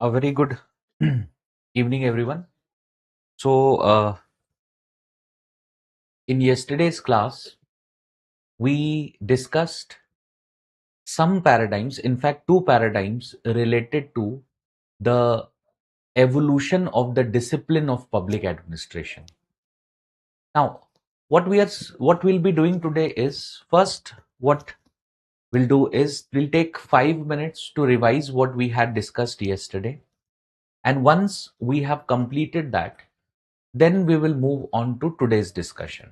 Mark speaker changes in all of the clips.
Speaker 1: A very good evening, everyone. So, in yesterday's class, we discussed some paradigms, in fact, two paradigms related to the evolution of the discipline of public administration. Now, what we'll be doing today is first, what we'll do is we'll take 5 minutes to revise what we had discussed yesterday. And once we have completed that, then we will move on to today's discussion.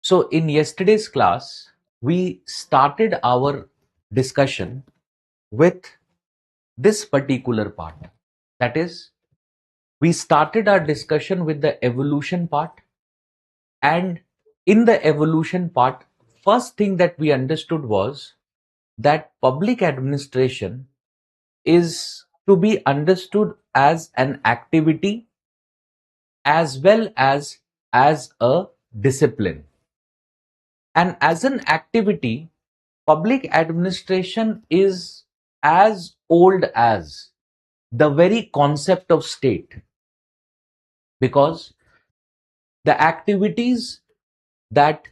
Speaker 1: So in yesterday's class, we started our discussion with this particular part. That is, we started our discussion with the evolution part. And in the evolution part, first thing that we understood was that public administration is to be understood as an activity as well as a discipline. And as an activity, public administration is as old as the very concept of state, because the activities that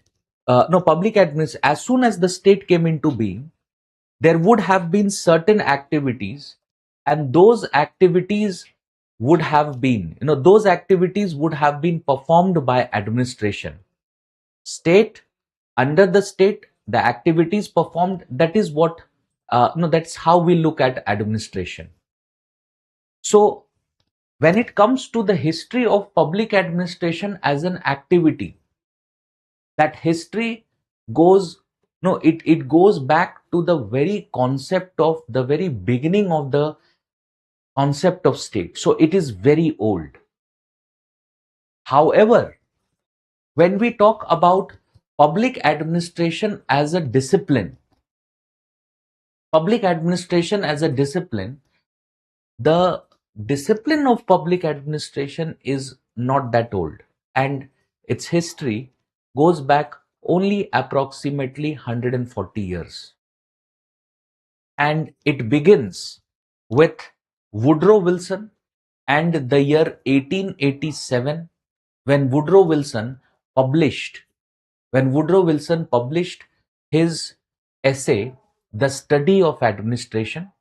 Speaker 1: no public administration, as soon as the state came into being, there would have been certain activities, and those activities would have been, those activities would have been performed by administration. State, under the state, the activities performed, that is what that's how we look at administration. So when it comes to the history of public administration as an activity, that history goes, it goes back to the very concept of the very beginning of the concept of state. So it is very old. However, when we talk about public administration as a discipline, the discipline of public administration is not that old, and its history goes back only approximately 140 years. And it begins with Woodrow Wilson and the year 1887, when Woodrow Wilson published his essay, The Study of Administration.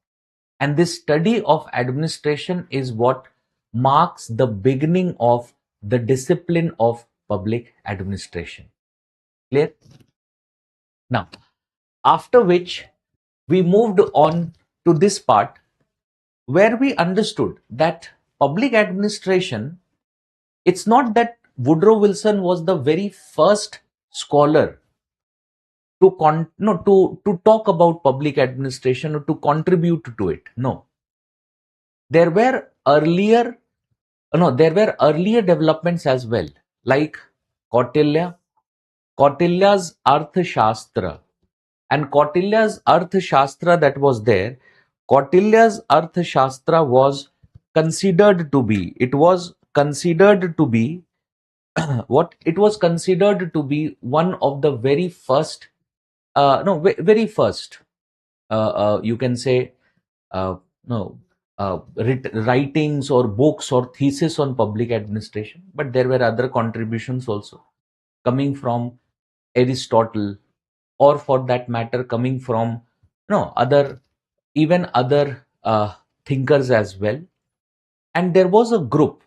Speaker 1: And this study of administration is what marks the beginning of the discipline of public administration. Clear? Now, after which we moved on to this part where we understood that public administration, it's not that Woodrow Wilson was the very first scholar to talk about public administration or to contribute to it. No, there were earlier developments as well, like Kautilya's Arthashastra. And Kautilya's Arthashastra that was there, Kautilya's Arthashastra was considered to be, what? It was considered to be one of the very first, very first, you can say, no, writings or books or thesis on public administration. But there were other contributions also coming from Aristotle, or for that matter coming from other thinkers as well. And there was a group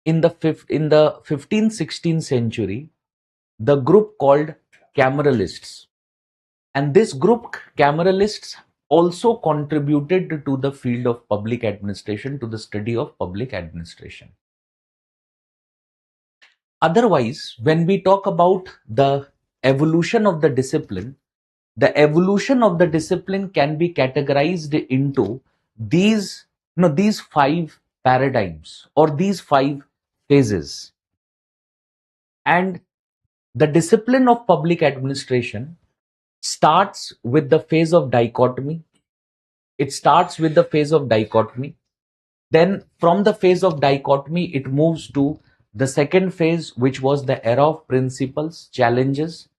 Speaker 1: in the 15th 16th century, the group called Cameralists. And this group, Cameralists, also contributed to the field of public administration, to the study of public administration. Otherwise, when we talk about the evolution of the discipline can be categorized into these, these 5 paradigms or these 5 phases. And the discipline of public administration starts with the phase of dichotomy. Then from the phase of dichotomy, it moves to the second phase, which was the era of principles, challenges,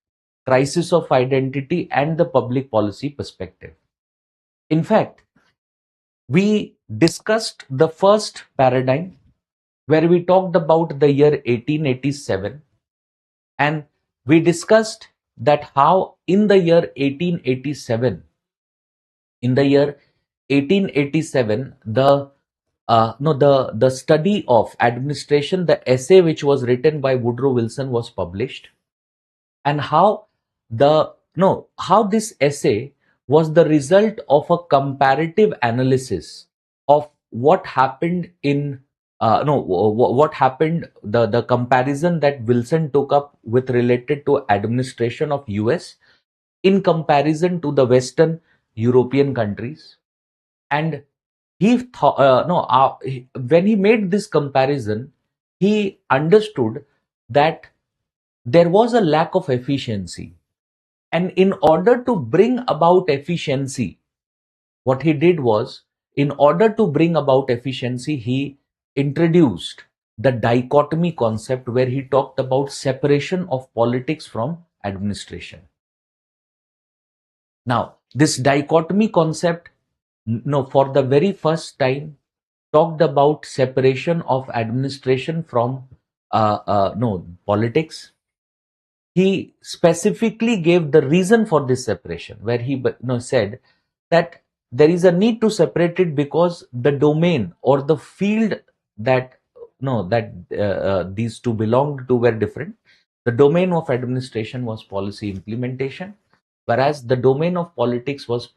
Speaker 1: crisis of identity, and the public policy perspective. In fact, we discussed the first paradigm where we talked about the year 1887, and we discussed that how in the year 1887, in the year 1887, the study of administration, the essay which was written by Woodrow Wilson was published, and how this essay was the result of a comparative analysis of what happened in no what happened, the comparison that Wilson took up with related to administration of US in comparison to the Western European countries. And he thought no when he made this comparison, he understood that there was a lack of efficiency, and in order to bring about efficiency, what he did was, in order to bring about efficiency, he introduced the dichotomy concept where he talked about separation of politics from administration. Now, this dichotomy concept, no, for the very first time, talked about separation of administration from no politics. He specifically gave the reason for this separation, where he said that there is a need to separate it because the domain or the field that these two belonged to were different. The domain of administration was policy implementation, whereas the domain of politics was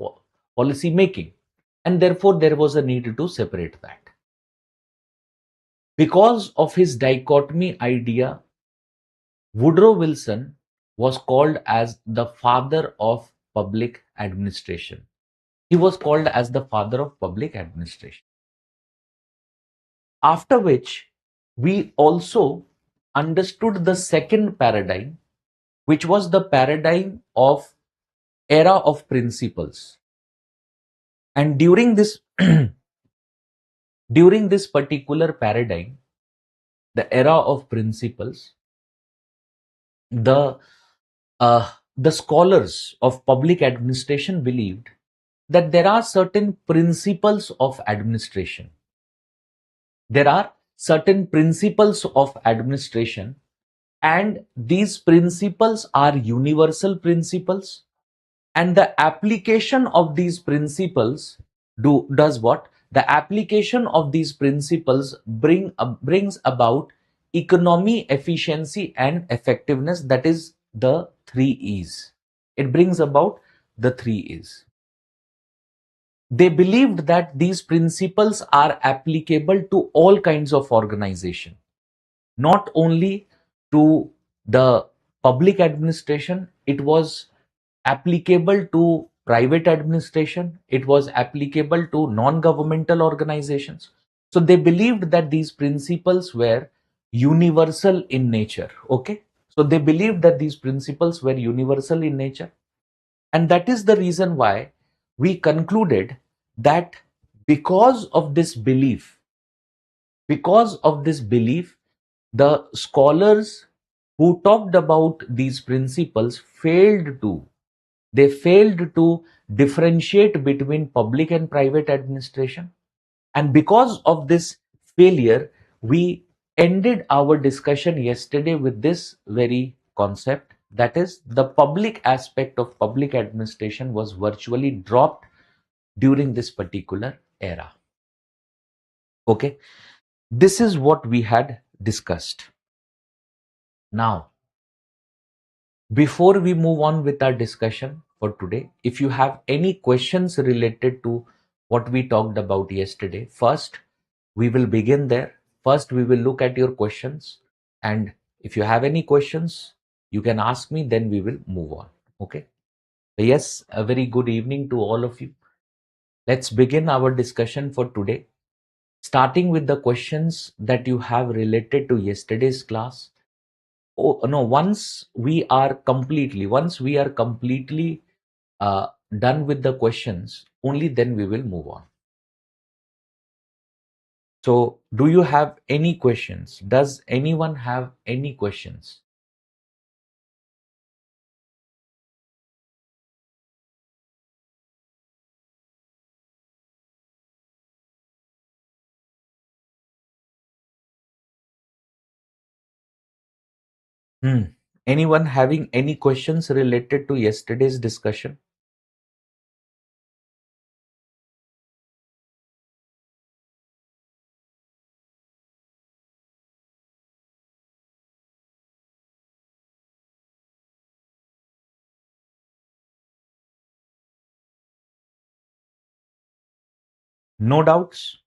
Speaker 1: policy making, and therefore there was a need to separate that. Because of his dichotomy idea, Woodrow Wilson was called as the father of public administration. He was called as the father of public administration. After which, we also understood the second paradigm, which was the paradigm of era of principles. And during this during this particular paradigm, the era of principles, the the scholars of public administration believed that there are certain principles of administration. There are certain principles of administration, and these principles are universal principles, and the application of these principles does what? The application of these principles brings about economy, efficiency, and effectiveness. That is the three E's. It brings about the three E's. They believed that these principles are applicable to all kinds of organization, not only to the public administration. It was applicable to private administration, it was applicable to non-governmental organizations. So they believed that these principles were universal in nature. Okay, so they believed that these principles were universal in nature, and that is the reason why we concluded that because of this belief, because of this belief, the scholars who talked about these principles failed to differentiate between public and private administration. And because of this failure, we ended our discussion yesterday with this very concept, that is, the public aspect of public administration was virtually dropped during this particular era. Okay, this is what we had discussed. Now, before we move on with our discussion for today, if you have any questions related to what we talked about yesterday, first we will begin there. First, we will look at your questions, and if you have any questions, you can ask me, then we will move on. Okay. Yes, a very good evening to all of you. Let's begin our discussion for today, starting with the questions that you have related to yesterday's class. Oh no, once we are completely done with the questions, only then we will move on. So do you have any questions? Does anyone have any questions? Anyone having any questions related to yesterday's discussion? No doubts?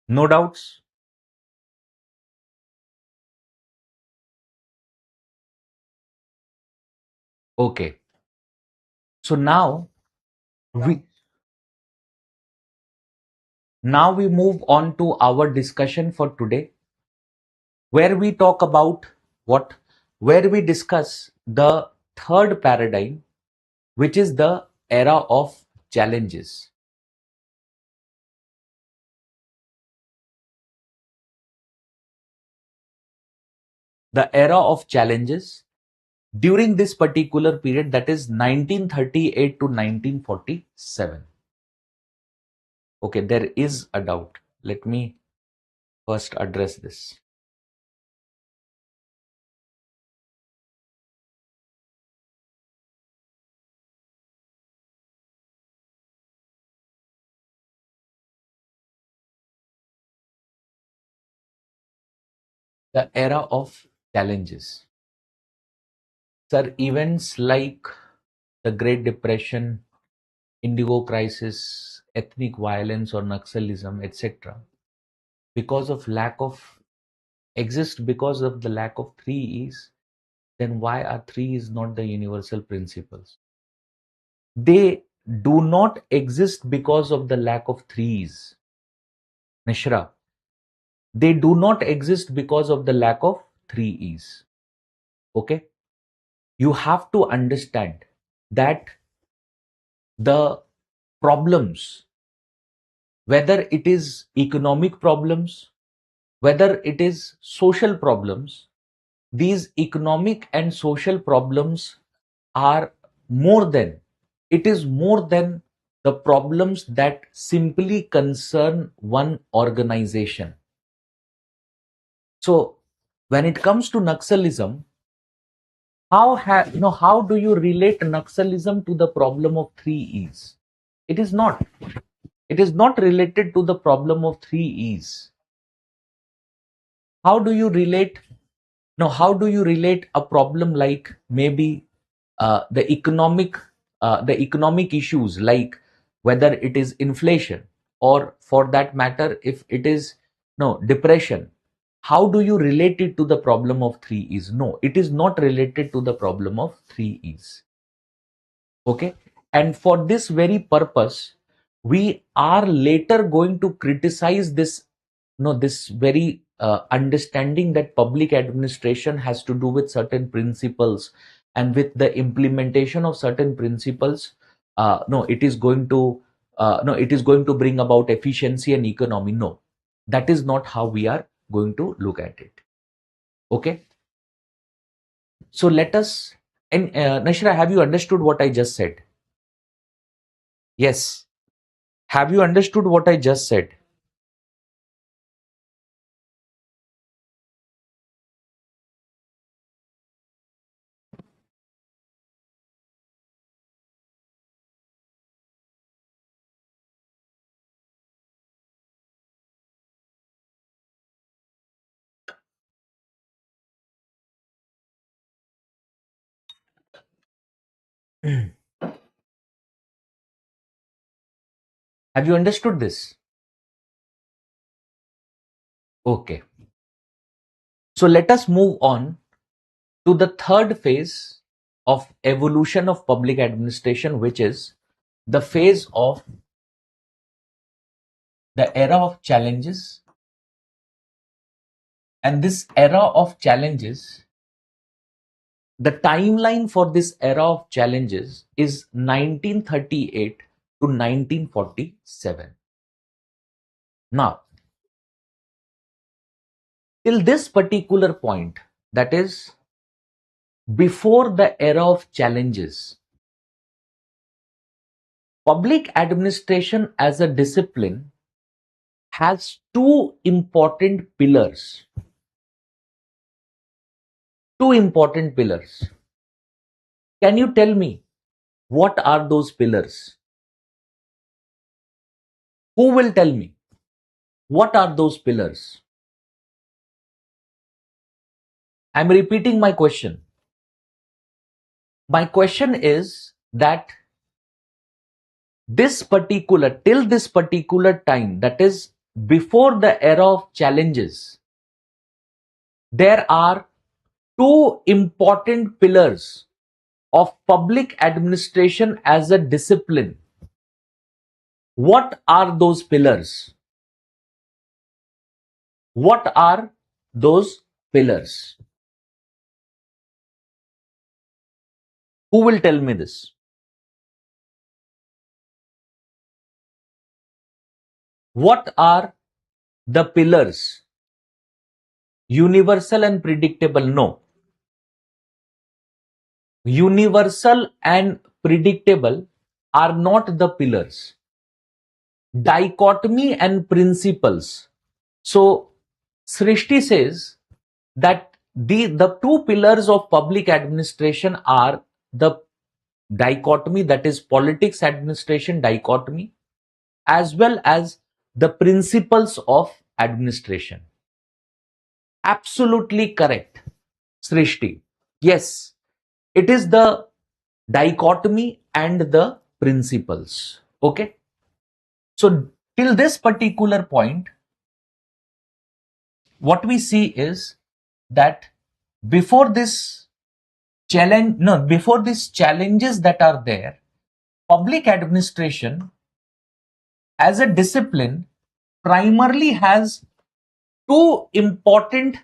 Speaker 1: No doubts? Okay. So we now we move on to our discussion for today, where we talk about what where we discuss the third paradigm, which is the era of challenges. The era of challenges during this particular period, that is 1938 to 1947. Okay, there is a doubt. Let me first address this. The era of challenges. Sir, events like the Great Depression, Indigo crisis, ethnic violence or Naxalism, etc., because of lack of exist because of the lack of three E's, then why are three E's not the universal principles? They do not exist because of the lack of three E's. Nishra, they do not exist because of the lack of three E's. Okay? You have to understand that the problems, whether it is economic problems, whether it is social problems, these economic and social problems are more than, it is more than the problems that simply concern one organization. So when it comes to Naxalism, how do you relate Naxalism to the problem of three E's? It is not. It is not related to the problem of three E's. How do you relate? Now, how do you relate a problem like maybe the economic issues, like whether it is inflation, or for that matter, if it is no depression? How do you relate it to the problem of three E's? No, it is not related to the problem of three E's. Okay, and for this very purpose, we are later going to criticize this, this very understanding that public administration has to do with certain principles, and with the implementation of certain principles, no it is going to no it is going to bring about efficiency and economy. No, that is not how we are going to look at it. Okay, so let us, and Nashra, have you understood what I just said? Yes. Have you understood what I just said? Have you understood this? Okay. So let us move on to the third phase of evolution of public administration, which is the phase of the era of challenges. And this era of challenges, the timeline for this era of challenges is 1938 to 1947. Now, till this particular point, that is before the era of challenges, public administration as a discipline has two important pillars. Two important pillars. Can you tell me what are those pillars? Who will tell me what are those pillars? I'm repeating my question. My question is that till this particular time, that is before the era of challenges, there are two important pillars of public administration as a discipline. What are those pillars? What are those pillars? Who will tell me this? What are the pillars? Universal and predictable? No. Universal and predictable are not the pillars. Dichotomy and principles. So, Srishti says that the two pillars of public administration are the dichotomy, that is politics administration dichotomy, as well as the principles of administration. Absolutely correct, Srishti. Yes, it is the dichotomy and the principles. Okay. So till this particular point, what we see is that before these challenges that are there, public administration as a discipline primarily has two important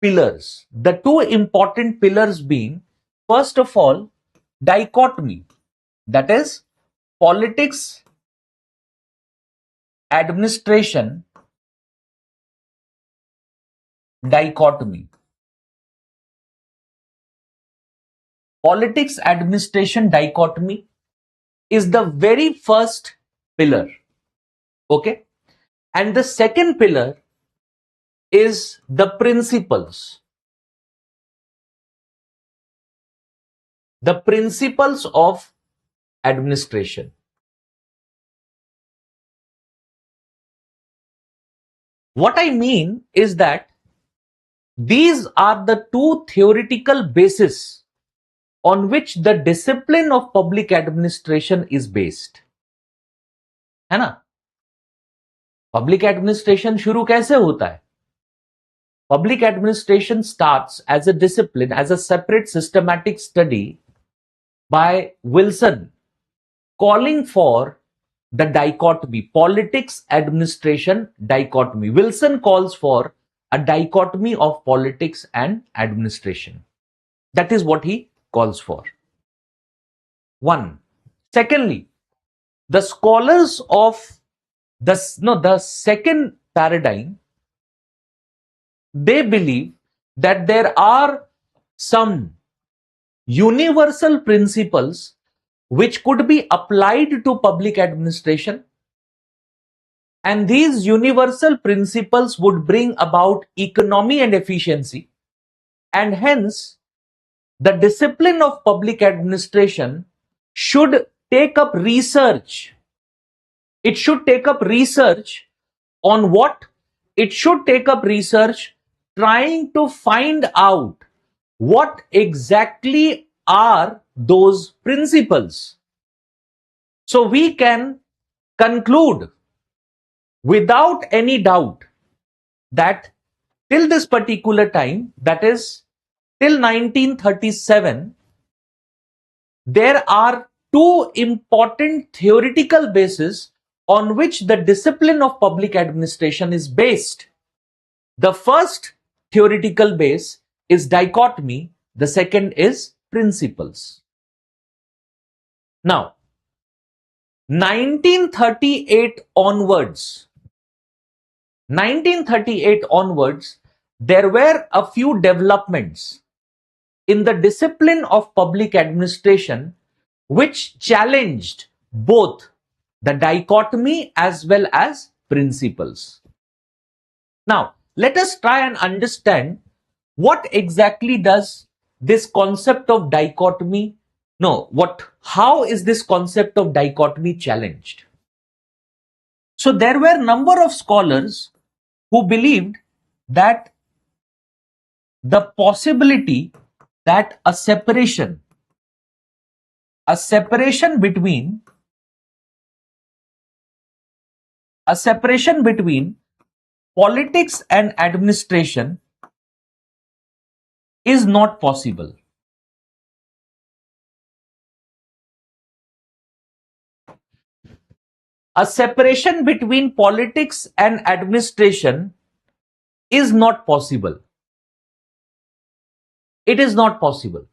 Speaker 1: pillars. The two important pillars being, first of all, dichotomy, that is politics administration dichotomy. Politics administration dichotomy is the very first pillar. Okay. And the second pillar is the principles. The principles of administration. What I mean is that these are the two theoretical bases on which the discipline of public administration is based. है ना? Public administration शुरू कैसे होता है? Public administration starts as a discipline, as a separate systematic study by Wilson, calling for the dichotomy, politics administration dichotomy. Wilson calls for a dichotomy of politics and administration. That is what he calls for. One. Secondly, the scholars of the second paradigm, they believe that there are some universal principles which could be applied to public administration, and these universal principles would bring about economy and efficiency, and hence the discipline of public administration should take up research. It should take up research on what? It should take up research trying to find out what exactly are those principles. So we can conclude without any doubt that till this particular time, that is till 1937, there are two important theoretical bases on which the discipline of public administration is based. The first theoretical base is dichotomy, the second is principles. Now, 1938 onwards, there were a few developments in the discipline of public administration which challenged both the dichotomy as well as principles. Now, let us try and understand what exactly does this concept of dichotomy, how is this concept of dichotomy challenged? So there were a number of scholars who believed that the possibility that a separation between politics and administration is not possible. A separation between politics and administration is not possible. It is not possible.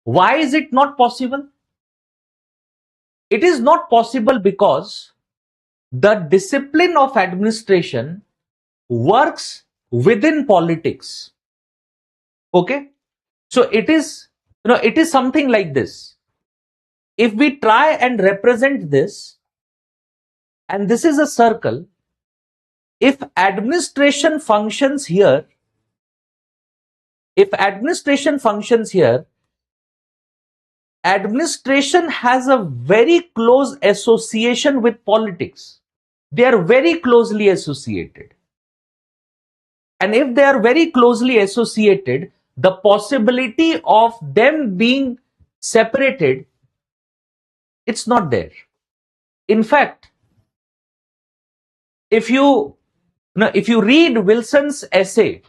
Speaker 1: Why is it not possible? It is not possible because the discipline of administration works within politics. Okay? So it is, it is something like this. If we try and represent this, and this is a circle, if administration functions here, administration has a very close association with politics. They are very closely associated. And if they are very closely associated, the possibility of them being separated, it's not there. In fact, if you read Wilson's essay,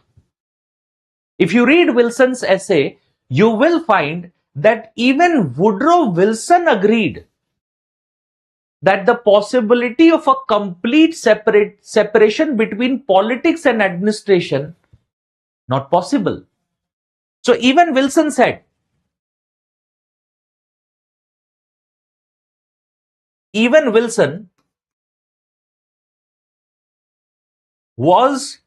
Speaker 1: you will find that even Woodrow Wilson agreed that the possibility of a complete separation between politics and administration not possible. So even Wilson said, was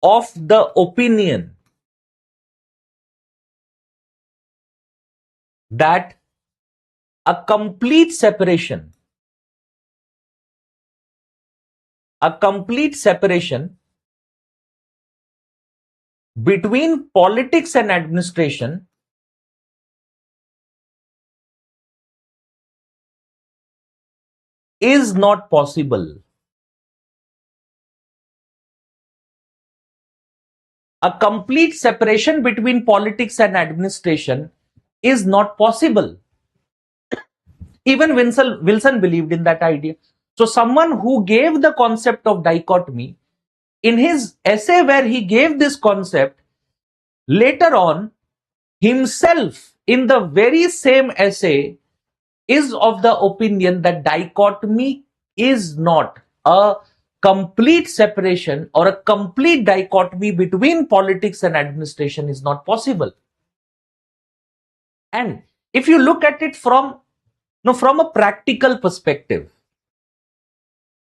Speaker 1: of the opinion that a complete separation between politics and administration is not possible. A complete separation between politics and administration is not possible. Even Wilson believed in that idea. So someone who gave the concept of dichotomy, in his essay where he gave this concept, later on, himself in the very same essay is of the opinion that dichotomy is not a complete separation, or a complete dichotomy between politics and administration is not possible. And if you look at it from a practical perspective,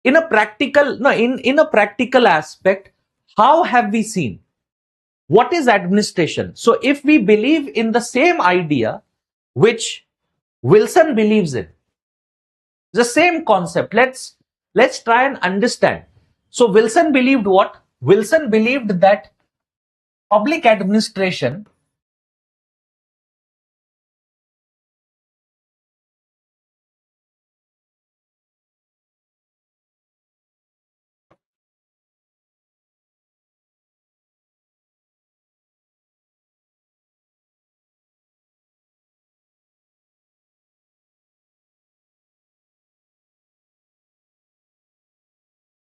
Speaker 1: in a practical aspect, how have we seen what is administration? So if we believe in the same idea which Wilson believes in, the same concept, let's try and understand. So Wilson believed what? Wilson believed that public administration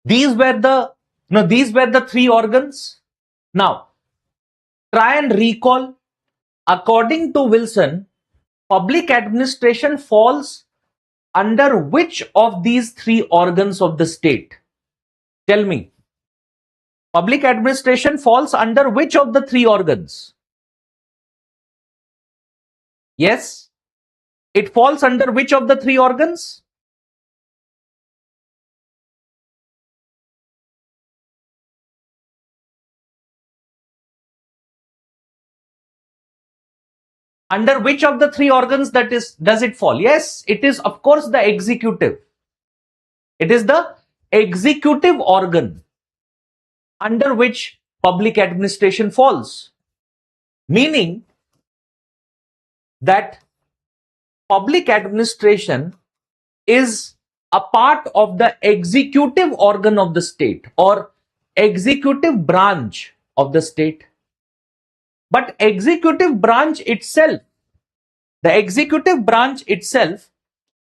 Speaker 1: these were the three organs. Now try and recall, according to Wilson, public administration falls under which of these three organs of the state? Tell me. Public administration falls under which of the three organs? Yes, it falls under which of the three organs? Under which of the three organs does it fall? Yes, it is, of course, the executive. It is the executive organ. under which public administration falls, meaning that public administration is a part of the executive organ of the state or executive branch of the state. But the executive branch itself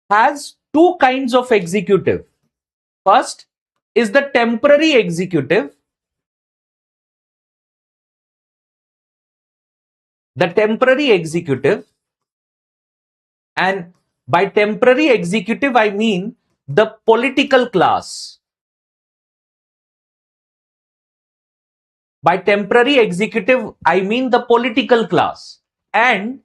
Speaker 1: has two kinds of executive. First is the temporary executive. The temporary executive, and by temporary executive, I mean the political class. By temporary executive, I mean the political class. And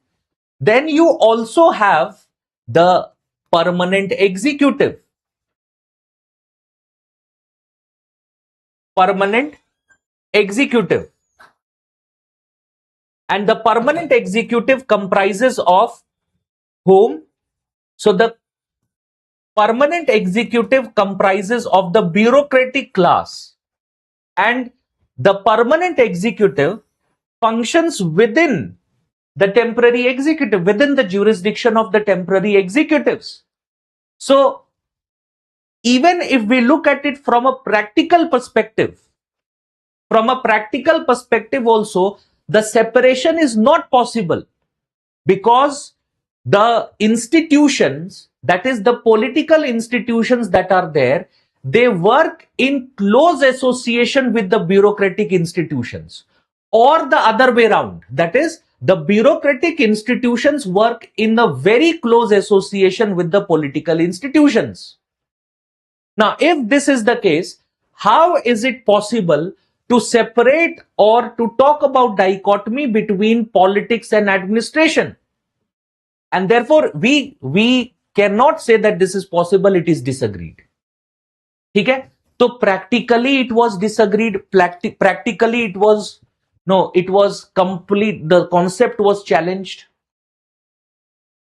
Speaker 1: then you also have the permanent executive. Permanent executive. And the permanent executive comprises of whom? So the permanent executive comprises of the bureaucratic class, and the permanent executive functions within the temporary executive, within the jurisdiction of the temporary executives. So even if we look at it from a practical perspective, also, the separation is not possible, because the institutions, that is the political institutions that are there, they work in close association with the bureaucratic institutions, or the other way around, that is the bureaucratic institutions work in a very close association with the political institutions. Now, if this is the case, how is it possible to separate or to talk about dichotomy between politics and administration? And therefore, we cannot say that this is possible, it is disagreed. Okay? So practically it was disagreed, practically it was complete, the concept was challenged.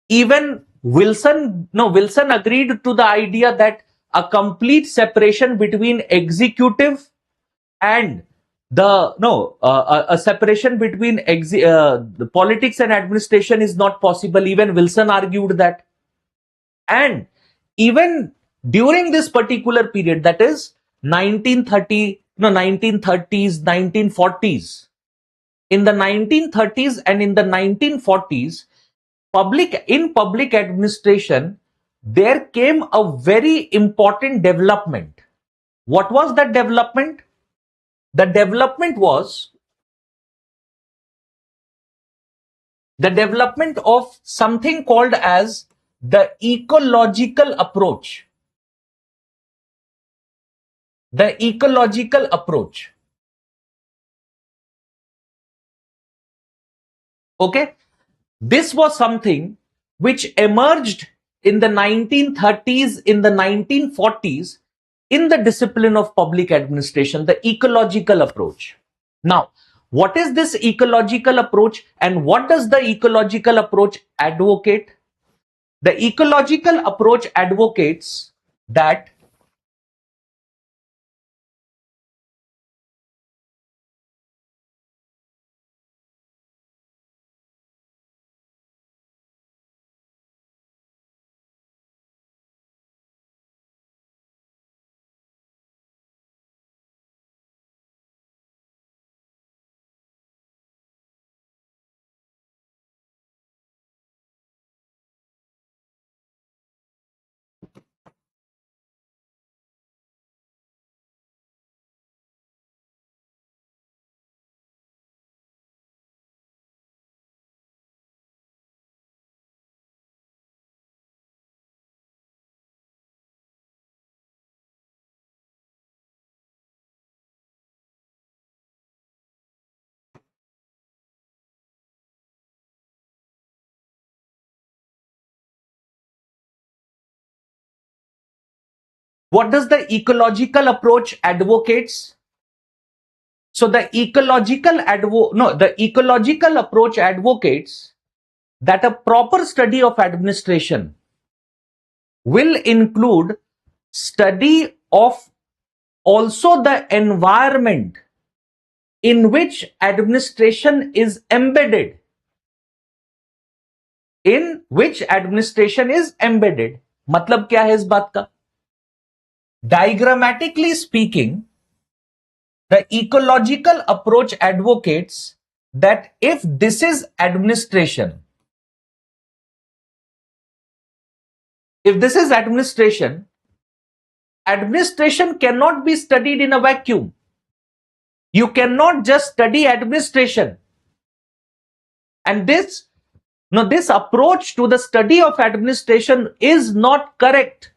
Speaker 1: Even Wilson agreed to the idea that a complete separation between executive and a separation between the politics and administration is not possible. Even Wilson argued that. And even during this particular period, that is 1930, 1930s, 1940s, in the 1930s and in the 1940s, public administration, there came a very important development. What was that development? The development was the development of something called as the ecological approach. The ecological approach. Okay? This was something which emerged in the 1930s, in the 1940s, in the discipline of public administration, the ecological approach. Now, what is this ecological approach, and what does the ecological approach advocate? The ecological approach advocates that what does the ecological approach advocates? So the ecological approach advocates that a proper study of administration will include study of also the environment in which administration is embedded. In which administration is embedded. मतलब क्या है इस बात का? Diagrammatically speaking, the ecological approach advocates that if this is administration, administration cannot be studied in a vacuum. You cannot just study administration. And this approach to the study of administration is not correct.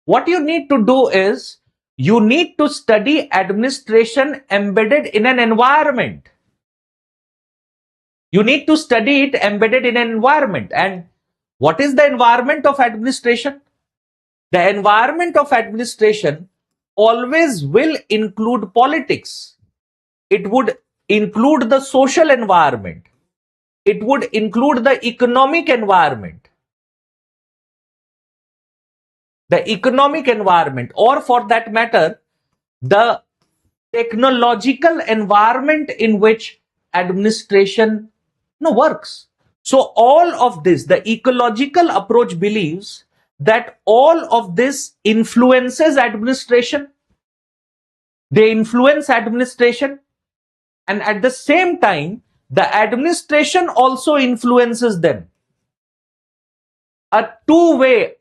Speaker 1: What you need to do is, you need to study administration embedded in an environment. You need to study it embedded in an environment. And what is the environment of administration? The environment of administration always will include politics. It would include the social environment. It would include the economic environment. The economic environment, or for that matter, the technological environment in which administration works. So all of this, the ecological approach believes that all of this influences administration. They influence administration, and at the same time, the administration also influences them. A two-way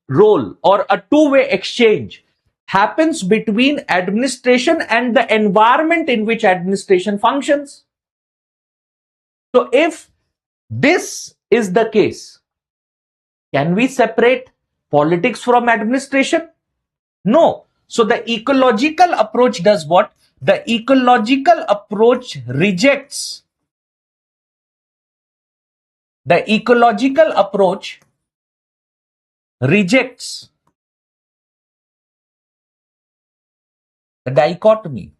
Speaker 1: role or a two-way exchange happens between administration and the environment in which administration functions. So if this is the case, can we separate politics from administration? No. So the ecological approach does what? The ecological approach rejects. The ecological approach rejects the dichotomy.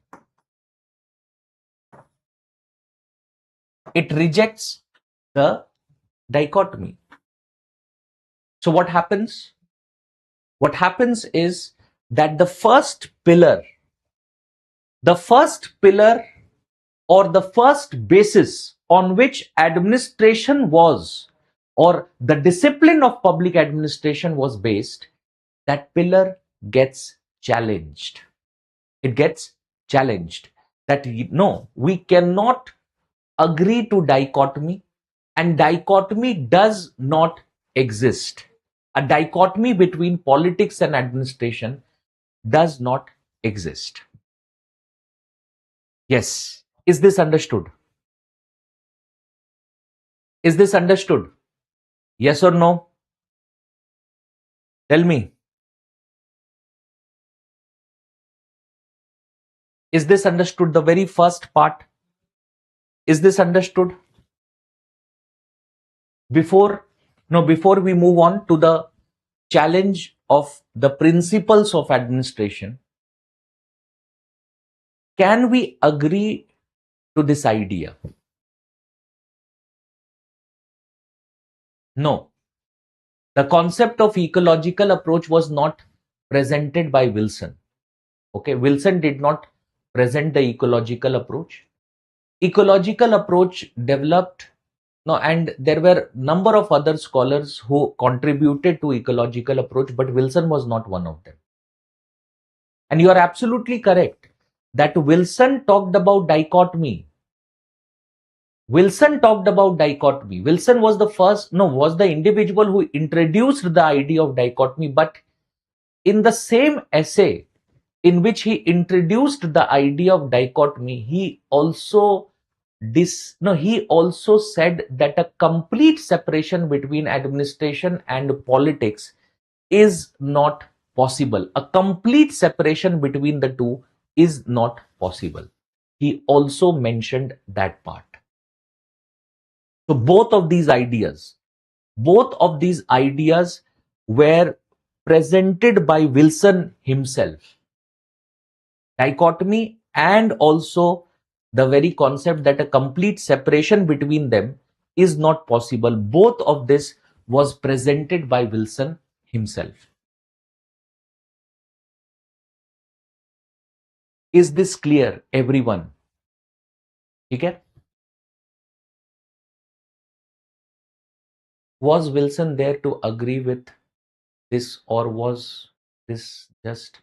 Speaker 1: It rejects the dichotomy. So what happens? What happens is that the first pillar or the first basis on which administration was, or the discipline of public administration was based, that pillar gets challenged. It gets challenged. That no, we cannot agree to dichotomy, and dichotomy does not exist. A dichotomy between politics and administration does not exist. Yes. Is this understood? Is this understood? Yes or no? Tell me. Is this understood? The very first part. Is this understood? Before we move on to the challenge of the principles of administration, can we agree to this idea? No. The concept of ecological approach was not presented by Wilson. Okay, Wilson did not present the ecological approach. Ecological approach developed, and there were number of other scholars who contributed to ecological approach, but Wilson was not one of them. And you are absolutely correct that Wilson talked about dichotomy. Wilson was the individual who introduced the idea of dichotomy, but in the same essay in which he introduced the idea of dichotomy, he also said that a complete separation between administration and politics is not possible. A complete separation between the two is not possible. He also mentioned that part. So both of these ideas were presented by Wilson himself. Dichotomy and also the very concept that a complete separation between them is not possible. Both of this was presented by Wilson himself. Is this clear, everyone? ठीक है? Was Wilson there to agree with this, or was this just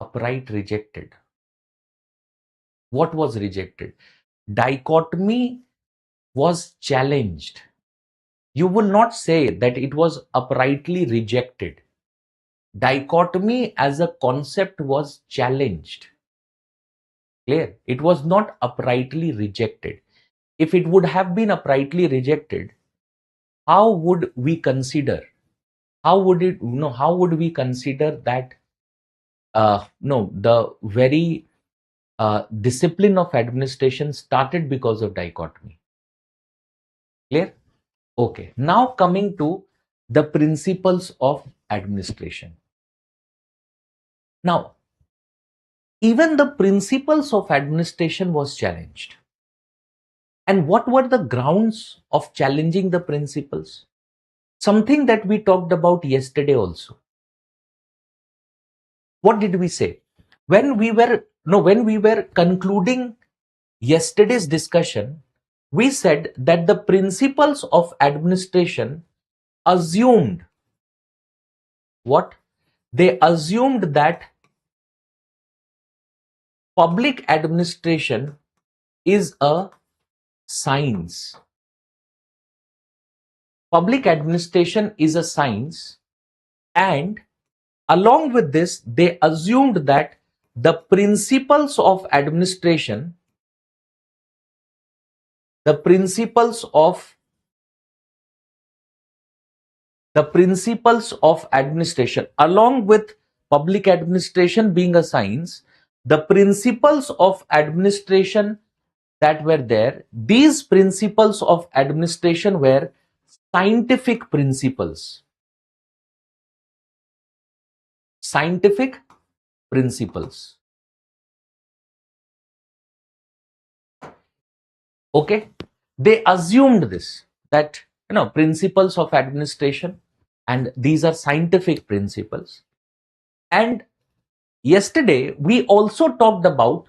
Speaker 1: upright rejected? What was rejected? Dichotomy was challenged. You will not say that it was uprightly rejected. Dichotomy as a concept was challenged. Clear? It was not uprightly rejected. If it would have been uprightly rejected, how would we consider? How would it? No. How would we consider that? No, the very discipline of administration started because of dichotomy. Clear? Okay. Now coming to the principles of administration. Now, even the principles of administration was challenged. And what were the grounds of challenging the principles? Something that we talked about yesterday also. What did we say? When we were concluding yesterday's discussion, we said that the principles of administration assumed what? They assumed that public administration is a science. Public administration is a science, and along with this, they assumed that the principles of administration, the principles of administration, along with public administration being a science, the principles of administration that were there, these principles of administration were scientific principles. Scientific principles. Okay? They assumed this, that principles of administration, and these are scientific principles. And yesterday we also talked about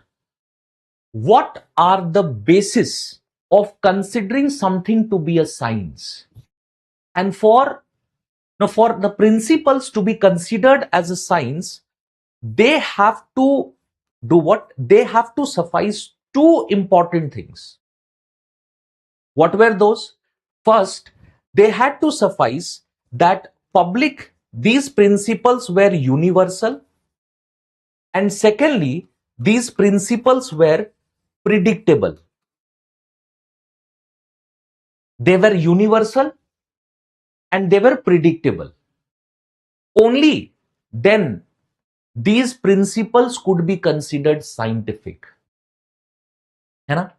Speaker 1: what are the basis of considering something to be a science. And for the principles to be considered as a science, they have to do what? They have to suffice two important things. What were those? First, they had to suffice that these principles were universal. And secondly, these principles were predictable. They were universal and they were predictable. Only then these principles could be considered scientific. है ना?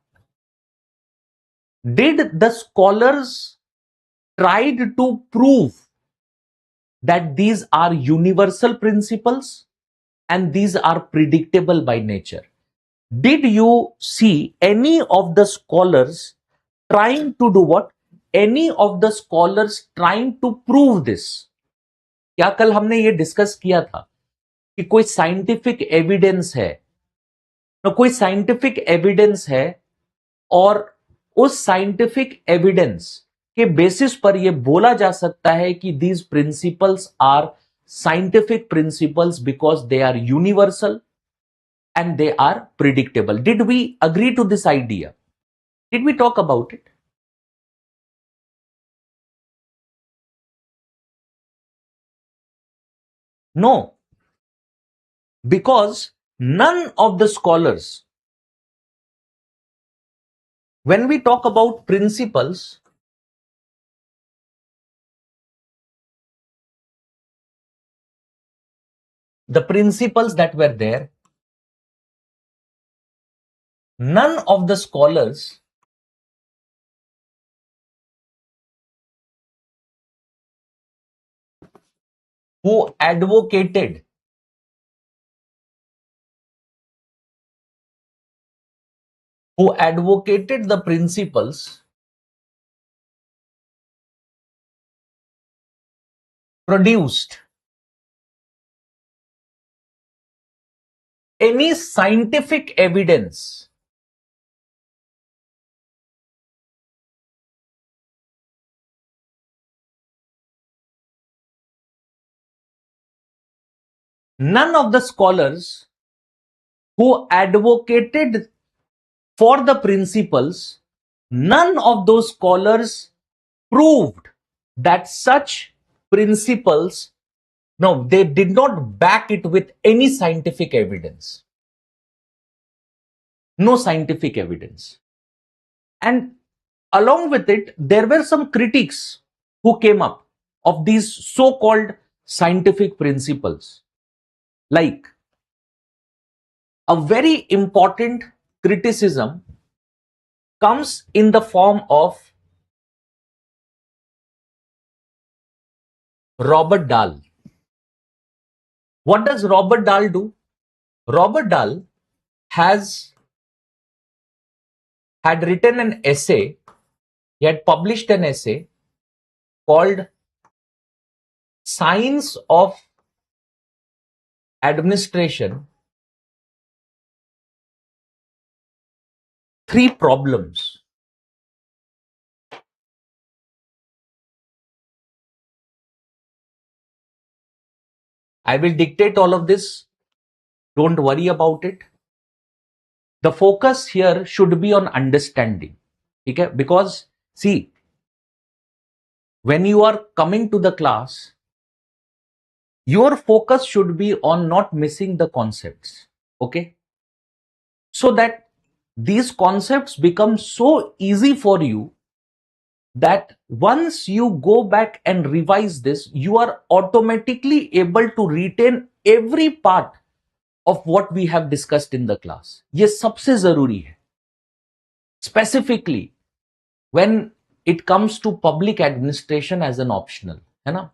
Speaker 1: Did the scholars tried to prove that these are universal principles and these are predictable by nature? Did you see any of the scholars trying to do what? Any of the scholars trying to prove this? क्या कल हमने ये discuss किया था कि कोई scientific evidence है, कोई साइंटिफिक एविडेंस है, और उस साइंटिफिक एविडेंस के बेसिस पर यह बोला जा सकता है कि these principles are scientific principles because they are universal and they are predictable. Did we agree to this idea? Did we talk about it? No, because none of the scholars, when we talk about principles, the principles that were there, none of the scholars who advocated the principles produced any scientific evidence. None of the scholars who advocated for the principles, none of those scholars proved that such principles, no, they did not back it with any scientific evidence. No scientific evidence. And along with it, there were some critics who came up of these so-called scientific principles. Like, a very important criticism comes in the form of Robert Dahl. What does Robert Dahl do? Robert Dahl had written an essay, he had published an essay called Science of Administration, Three Problems. I will dictate all of this. Don't worry about it. The focus here should be on understanding. Okay? Because, see, when you are coming to the class, your focus should be on not missing the concepts. Okay? So that these concepts become so easy for you that once you go back and revise this, you are automatically able to retain every part of what we have discussed in the class. ये सबसे जरूरी है. Specifically, when it comes to public administration as an optional, है ना?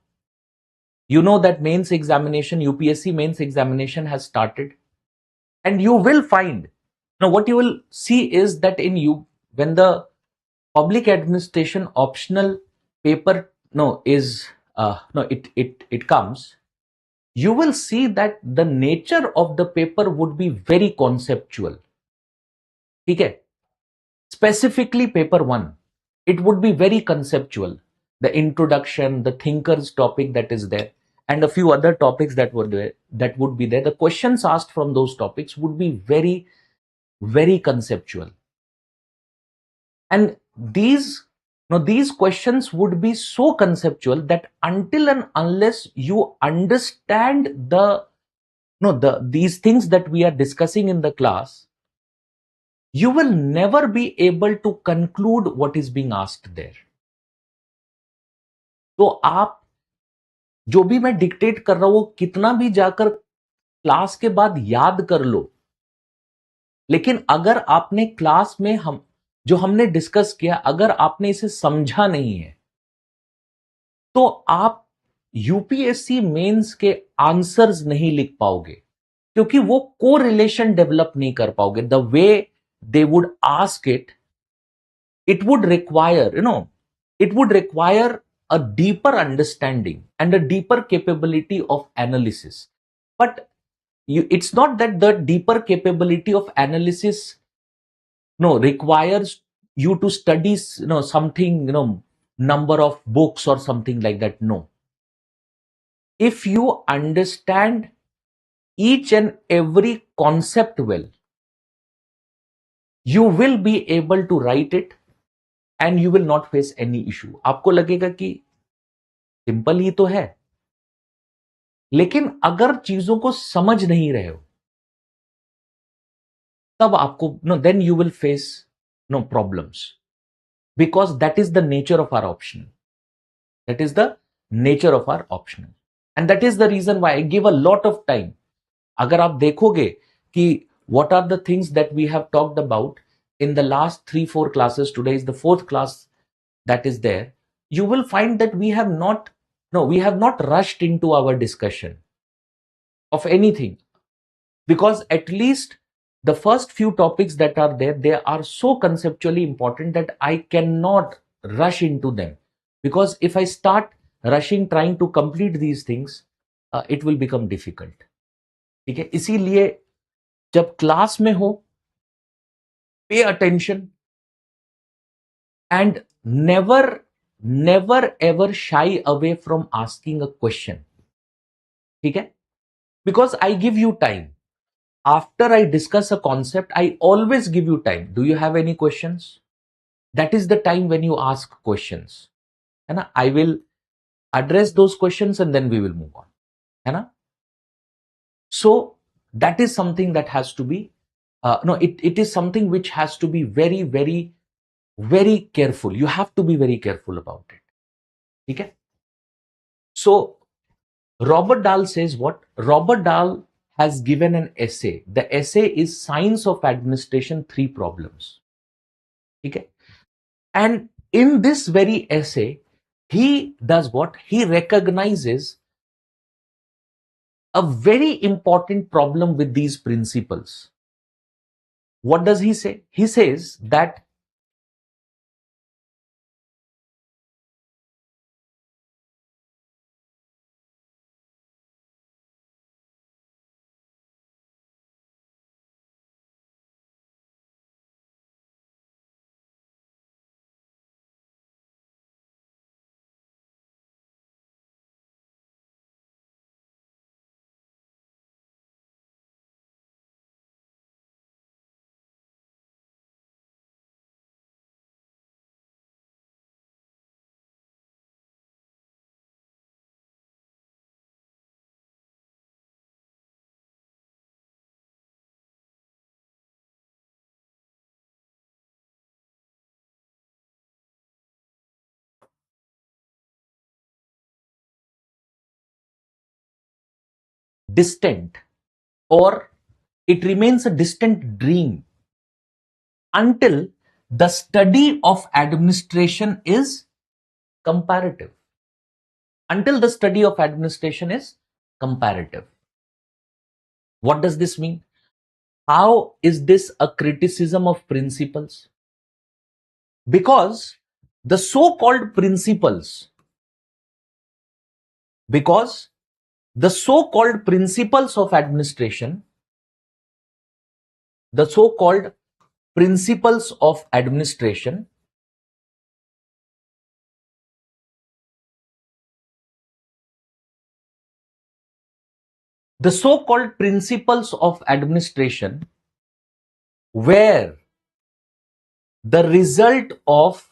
Speaker 1: You know that mains examination, UPSC mains examination has started, and you will find, now what you will see is that when the public administration optional paper it comes, you will see that the nature of the paper would be very conceptual. Okay? Specifically paper 1, it would be very conceptual. The introduction, the thinkers topic that is there, and a few other topics that would be there. The questions asked from those topics would be very, very conceptual. And these questions would be so conceptual that until and unless you understand these things that we are discussing in the class, you will never be able to conclude what is being asked there. तो आप जो भी मैं dictate कर रहा हूं, कितना भी जाकर क्लास के बाद याद कर लो, लेकिन अगर आपने क्लास में जो हमने डिस्कस किया, अगर आपने इसे समझा नहीं है, तो आप यूपीएससी मेंस के आंसर्स नहीं लिख पाओगे, क्योंकि वो कोरिलेशन डेवलप नहीं कर पाओगे. The way they would ask it would require a deeper understanding and a deeper capability of analysis. But it's not that the deeper capability of analysis requires you to study something, number of books or something like that. No. If you understand each and every concept well, you will be able to write it and you will not face any issue. आपको लगेगा कि simple ही तो है, लेकिन अगर चीजों को समझ नहीं रहे हो, तब आपको then you will face problems, because that is the nature of our optional. That is the nature of our optional, and that is the reason why I give a lot of time. अगर आप देखोगे कि what are the things that we have talked about in the last 3-4 classes, today is the 4th class that is there, you will find that we have not rushed into our discussion of anything, because at least the first few topics that are there, they are so conceptually important that I cannot rush into them, because if I start rushing trying to complete these things, it will become difficult. ठीक है, इसीलिए जब class में हो, pay attention and never ever shy away from asking a question. ठीक है? Because I give you time. After I discuss a concept, I always give you time. Do you have any questions? That is the time when you ask questions. है ना? I will address those questions and then we will move on. है ना? So that is something that has to be no, it is something which has to be very careful. You have to be very careful about it. ठीक है? So Robert Dahl says what? Robert Dahl has given an essay. The essay is Science of Administration, 3 Problems. Okay? And in this very essay, he does what? He recognizes a very important problem with these principles. What does he say? He says that distant, or it remains a distant dream until the study of administration is comparative. Until the study of administration is comparative. What does this mean? How is this a criticism of principles? Because the so-called principles, because the so-called principles of administration, the so-called principles of administration the so-called principles of administration where the result of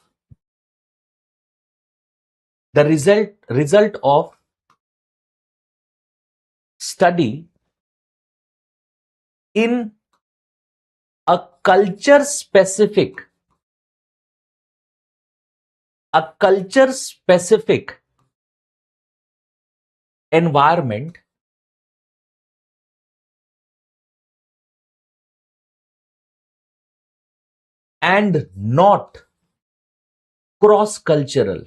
Speaker 1: study in a culture specific environment and not cross cultural.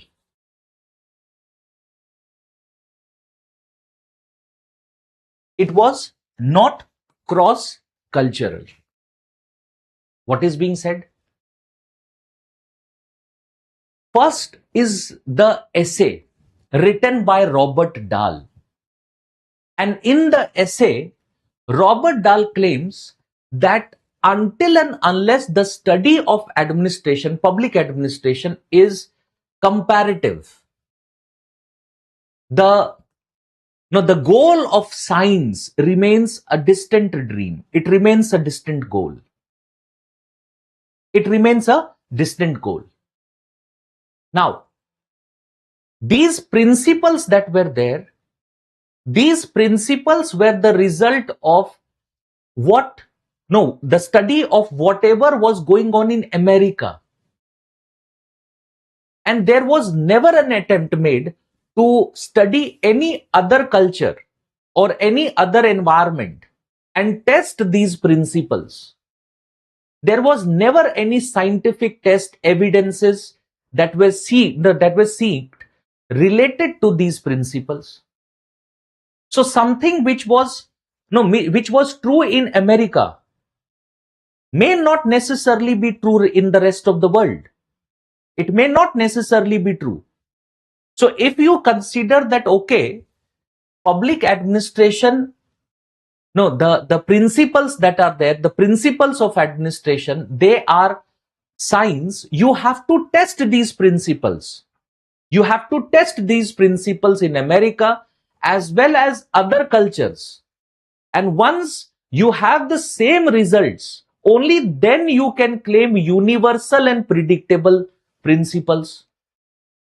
Speaker 1: It was not cross cultural. What is being said? First is the essay written by Robert Dahl. And in the essay, Robert Dahl claims that until and unless the study of administration, public administration, is comparative, the goal of science remains a distant dream. It remains a distant goal. It remains a distant goal. Now, these principles that were there, these principles were the result of the study of whatever was going on in America. And there was never an attempt made to study any other culture or any other environment and test these principles. There was never any scientific test evidences that were sought related to these principles. So something which was true in America may not necessarily be true in the rest of the world. It may not necessarily be true. So if you consider that, okay, public administration No, the principles that are there, the principles of administration, they are science. You have to test these principles. You have to test these principles in America as well as other cultures. And once you have the same results, only then you can claim universal and predictable principles.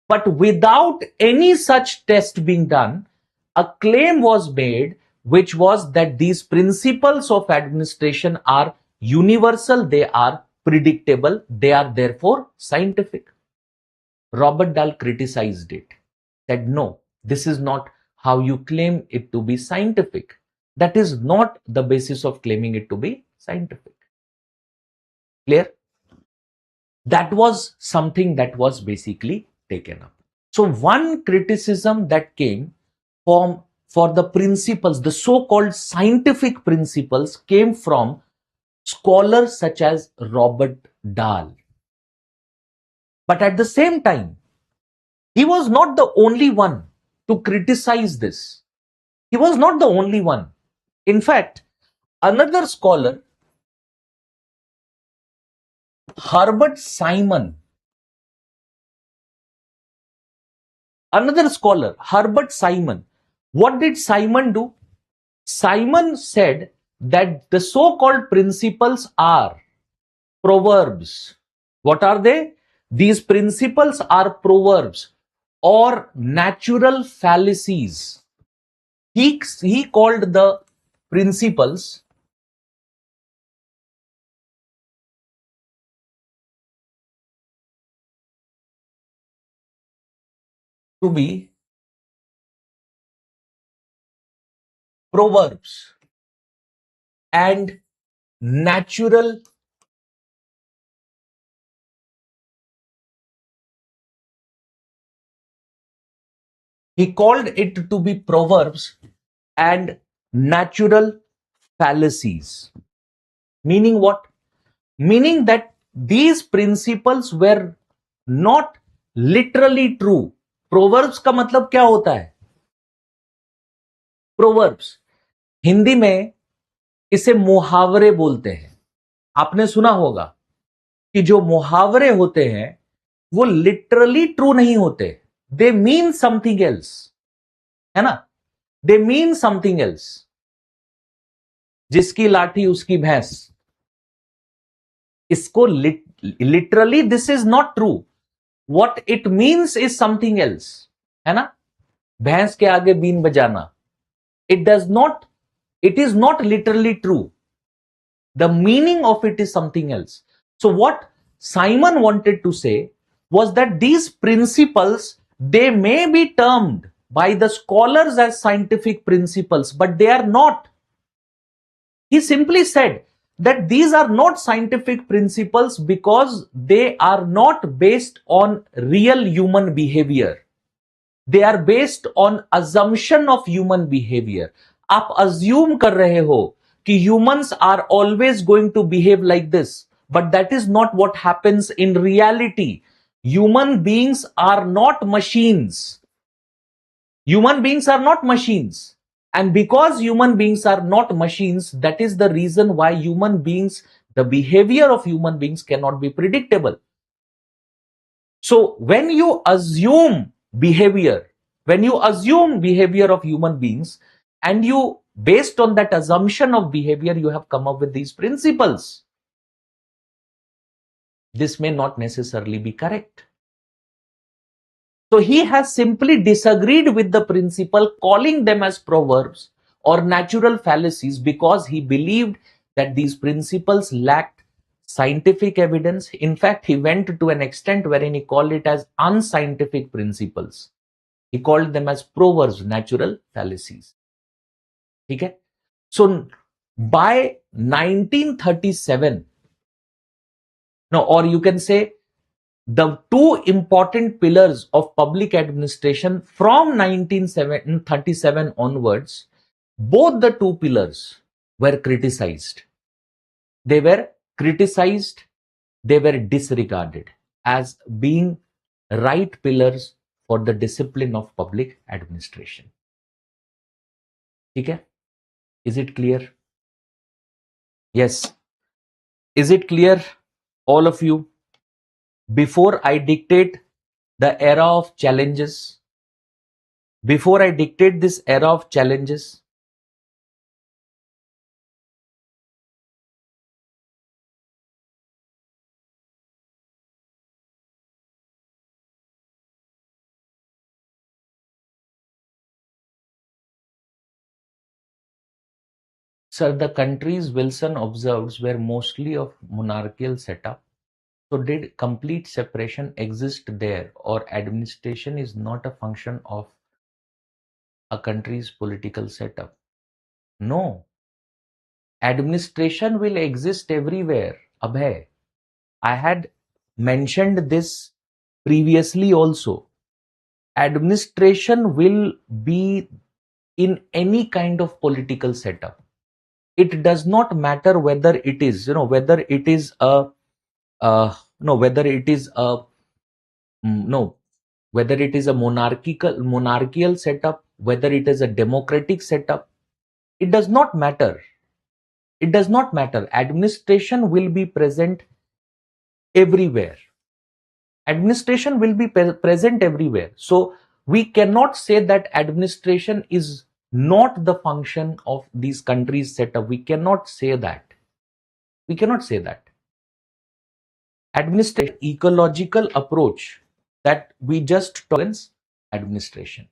Speaker 1: But without any such test being done, a claim was made, which was that these principles of administration are universal, they are predictable, they are therefore scientific. Robert Dahl criticized it, said, no, this is not how you claim it to be scientific. That is not the basis of claiming it to be scientific. Clear? That was something that was basically taken up. So one criticism that came for the principles, the so-called scientific principles, came from scholars such as Robert Dahl. But at the same time, he was not the only one to criticize this. He was not the only one. In fact, another scholar, Herbert Simon, what did Simon do? Simon said that the so-called principles are proverbs. What are they? These principles are proverbs or natural fallacies. He called the principles to be proverbs and natural he called it to be proverbs and natural fallacies. Meaning what? Meaning that these principles were not literally true. Proverbs का मतलब क्या होता है? Proverbs Hindi में इसे मुहावरे बोलते हैं. आपने सुना होगा कि जो मुहावरे होते हैं वो लिटरली ट्रू नहीं होते. दे मीन समथिंग एल्स, है ना? They mean something else. जिसकी लाठी उसकी भैंस, इसको literally this is not true. What it means is something else, है ना? भैंस के आगे बीन बजाना, it does not, it is not literally true. The meaning of it is something else. So what Simon wanted to say was that these principles, they may be termed by the scholars as scientific principles, but they are not. He simply said that these are not scientific principles because they are not based on real human behavior. They are based on assumption of human behavior. आप assume कर रहे हो कि humans are always going to behave like this, but that is not what happens in reality. Human beings are not machines. Human beings are not machines. And because human beings are not machines, that is the reason why human beings, the behavior of human beings cannot be predictable. So when you assume behavior of human beings, and you, based on that assumption of behavior, you have come up with these principles, this may not necessarily be correct. So he has simply disagreed with the principle, calling them as proverbs or natural fallacies, because he believed that these principles lacked scientific evidence. In fact, he went to an extent wherein he called it as unscientific principles. He called them as proverbs, natural fallacies. ठीक है? So by 1937, no, or you can say the two important pillars of public administration from 1937 onwards, both the two pillars were criticized. They were criticized, they were disregarded as being right pillars for the discipline of public administration. ठीक है? Is it clear? Yes. Is it clear, all of you? Before I dictate the era of challenges, before I dictate this era of challenges, sir, the countries Wilson observes were mostly of monarchical setup. So did complete separation exist there, or administration is not a function of a country's political setup? No. Administration will exist everywhere. Abhay, I had mentioned this previously also. Administration will be in any kind of political setup. It does not matter whether it is, whether it is a, no, whether it is a, no, whether it is a monarchical setup, whether it is a democratic setup. It does not matter. It does not matter. Administration will be present everywhere. Administration will be present everywhere. So we cannot say that administration is not the function of these countries setup. We cannot say that. We cannot say that. Administration, ecological approach that we just talk administration.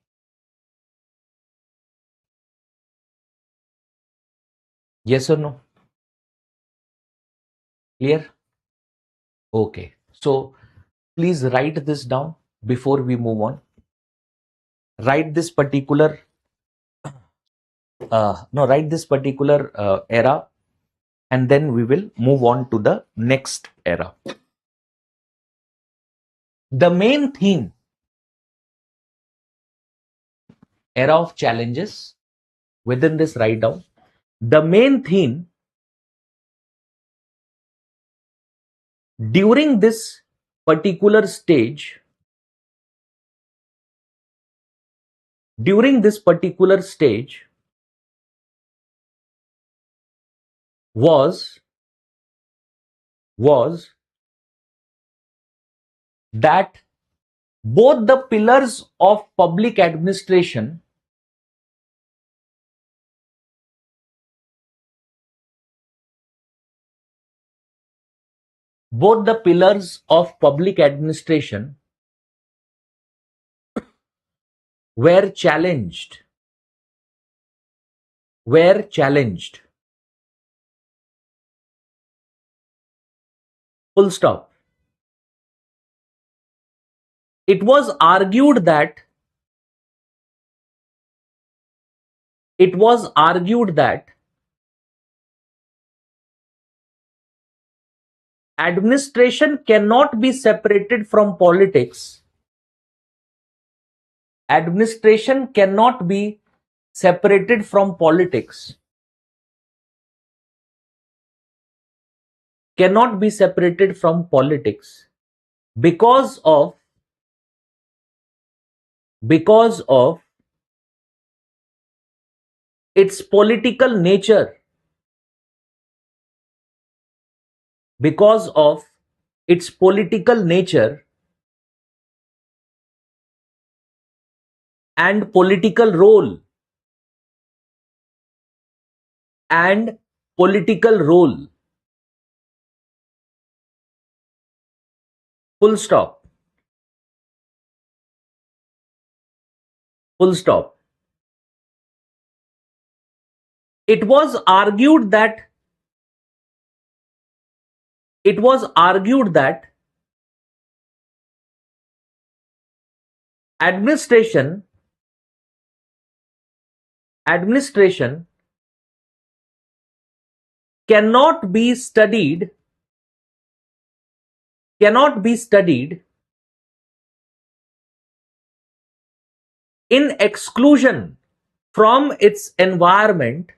Speaker 1: Yes or no? Clear? Okay. So please write this down before we move on. Write this particular write this particular era, and then we will move on to the next era. The main theme, era of challenges, within this write down, the main theme during this particular stage, was that both the pillars of public administration, were challenged. Full stop. It was argued that administration cannot be separated from politics. Administration cannot be separated from politics. Cannot be separated from politics because of its political nature. Because of its political nature and political role. Full stop. Full stop. It was argued that administration cannot be studied in exclusion from its environment,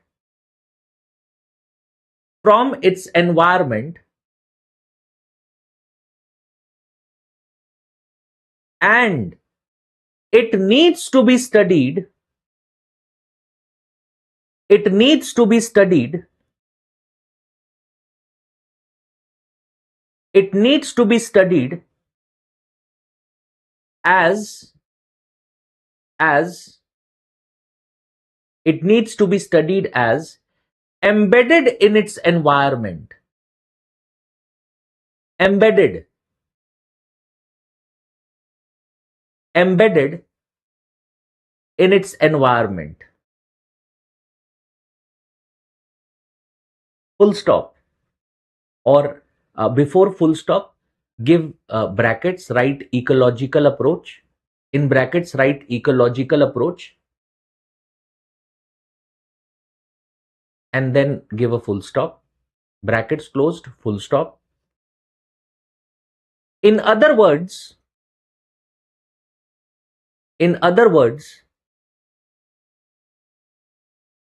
Speaker 1: and it needs to be studied It needs to be studied. It needs to be studied as it needs to be studied as embedded in its environment. Embedded in its environment. Full stop. Or before full stop, give brackets, write ecological approach. In brackets, write ecological approach. And then give a full stop. Brackets closed, full stop. In other words,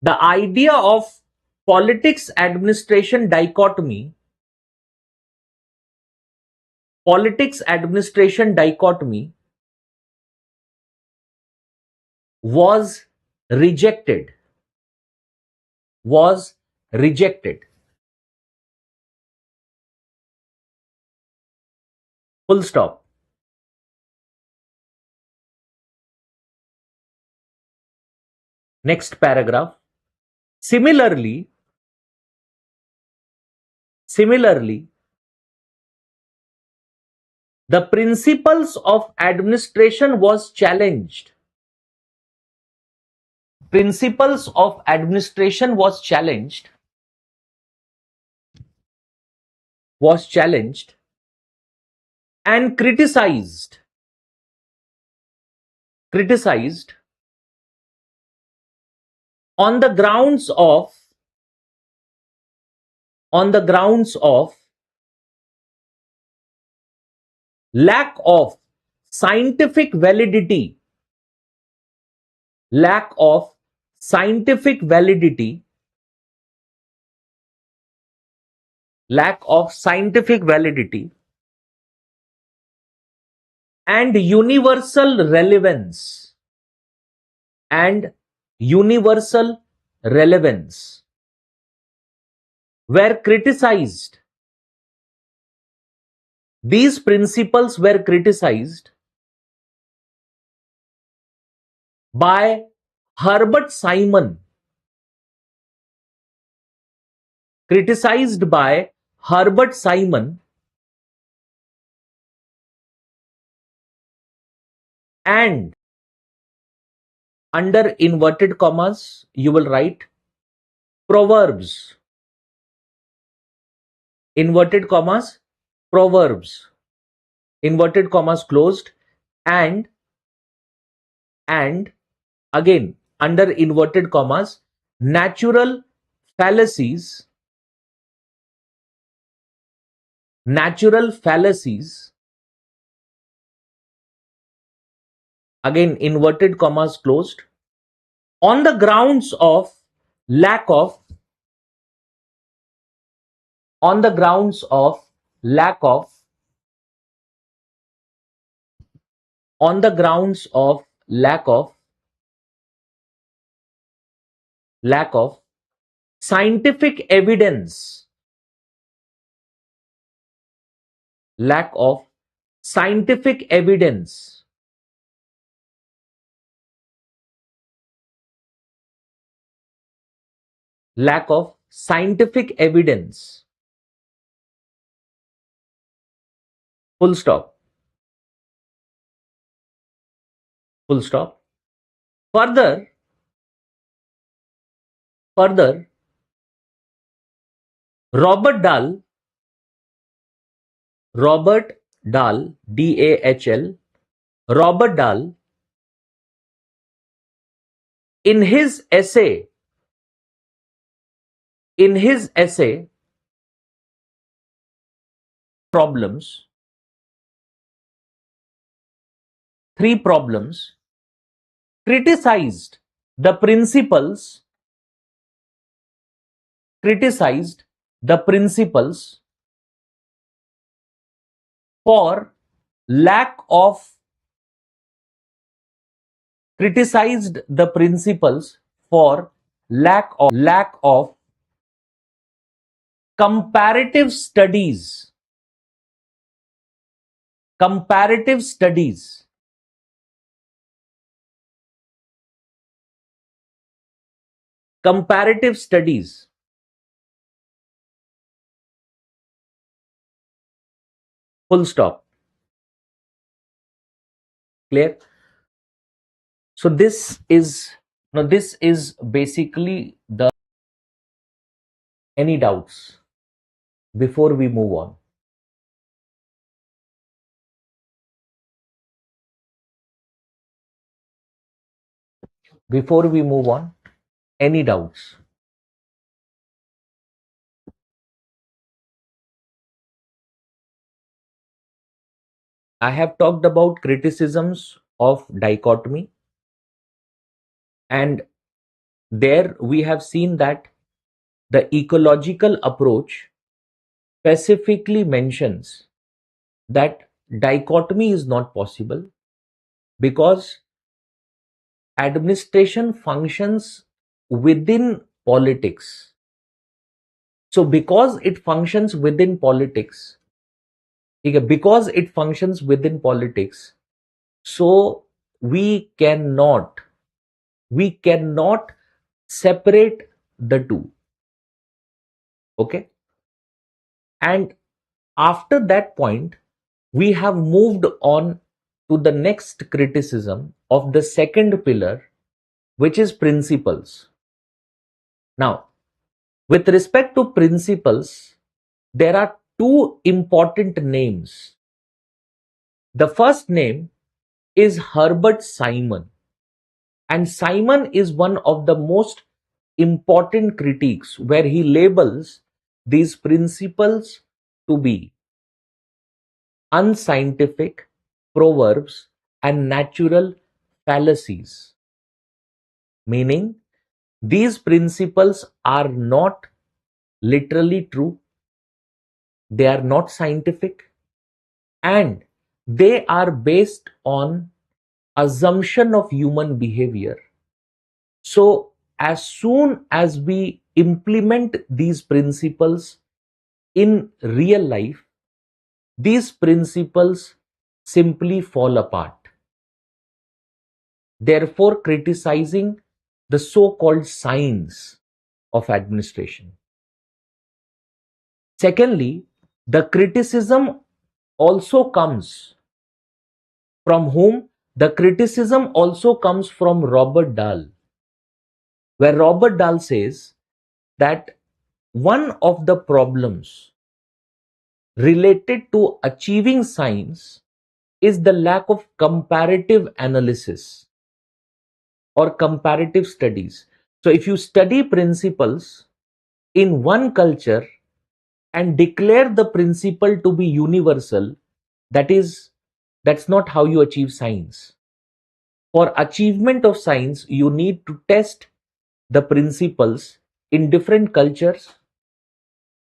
Speaker 1: the idea of politics administration dichotomy was rejected. Full stop. Next paragraph. Similarly, the principles of administration was challenged. Principles of administration was challenged and criticized on the grounds of lack of scientific validity, and universal relevance, were criticized. These principles were criticized by Herbert Simon. And under inverted commas you will write proverbs. Inverted commas, proverbs. Inverted commas closed. And again under inverted commas, natural fallacies, again inverted commas closed, on the grounds of lack of scientific evidence, lack of scientific evidence, full stop. Further, Robert Dahl, D-A-H-L, Robert Dahl, in his essay, problems, three problems, criticized the principles for lack of lack of comparative studies. Comparative studies. Comparative studies. Full stop. Clear? So this is basically the any doubts before we move on. Before we move on, any doubts? I have talked about criticisms of dichotomy, and there we have seen that the ecological approach specifically mentions that dichotomy is not possible because administration functions within politics. So because it functions within politics, so we cannot separate the two. Okay. And after that point, we have moved on to the next criticism of the second pillar, which is principles. Now, with respect to principles, there are two important names. The first name is Herbert Simon, and Simon is one of the most important critiques where he labels these principles to be unscientific proverbs and natural fallacies, meaning these principles are not literally true, they are not scientific, and they are based on assumption of human behavior. So as soon as we implement these principles in real life, these principles simply fall apart, therefore criticizing the so-called science of administration. Secondly, the criticism also comes from whom? The criticism also comes from Robert Dahl, where Robert Dahl says that one of the problems related to achieving science is the lack of comparative analysis or comparative studies. So if you study principles in one culture and declare the principle to be universal, that's not how you achieve science. For achievement of science, you need to test the principles in different cultures,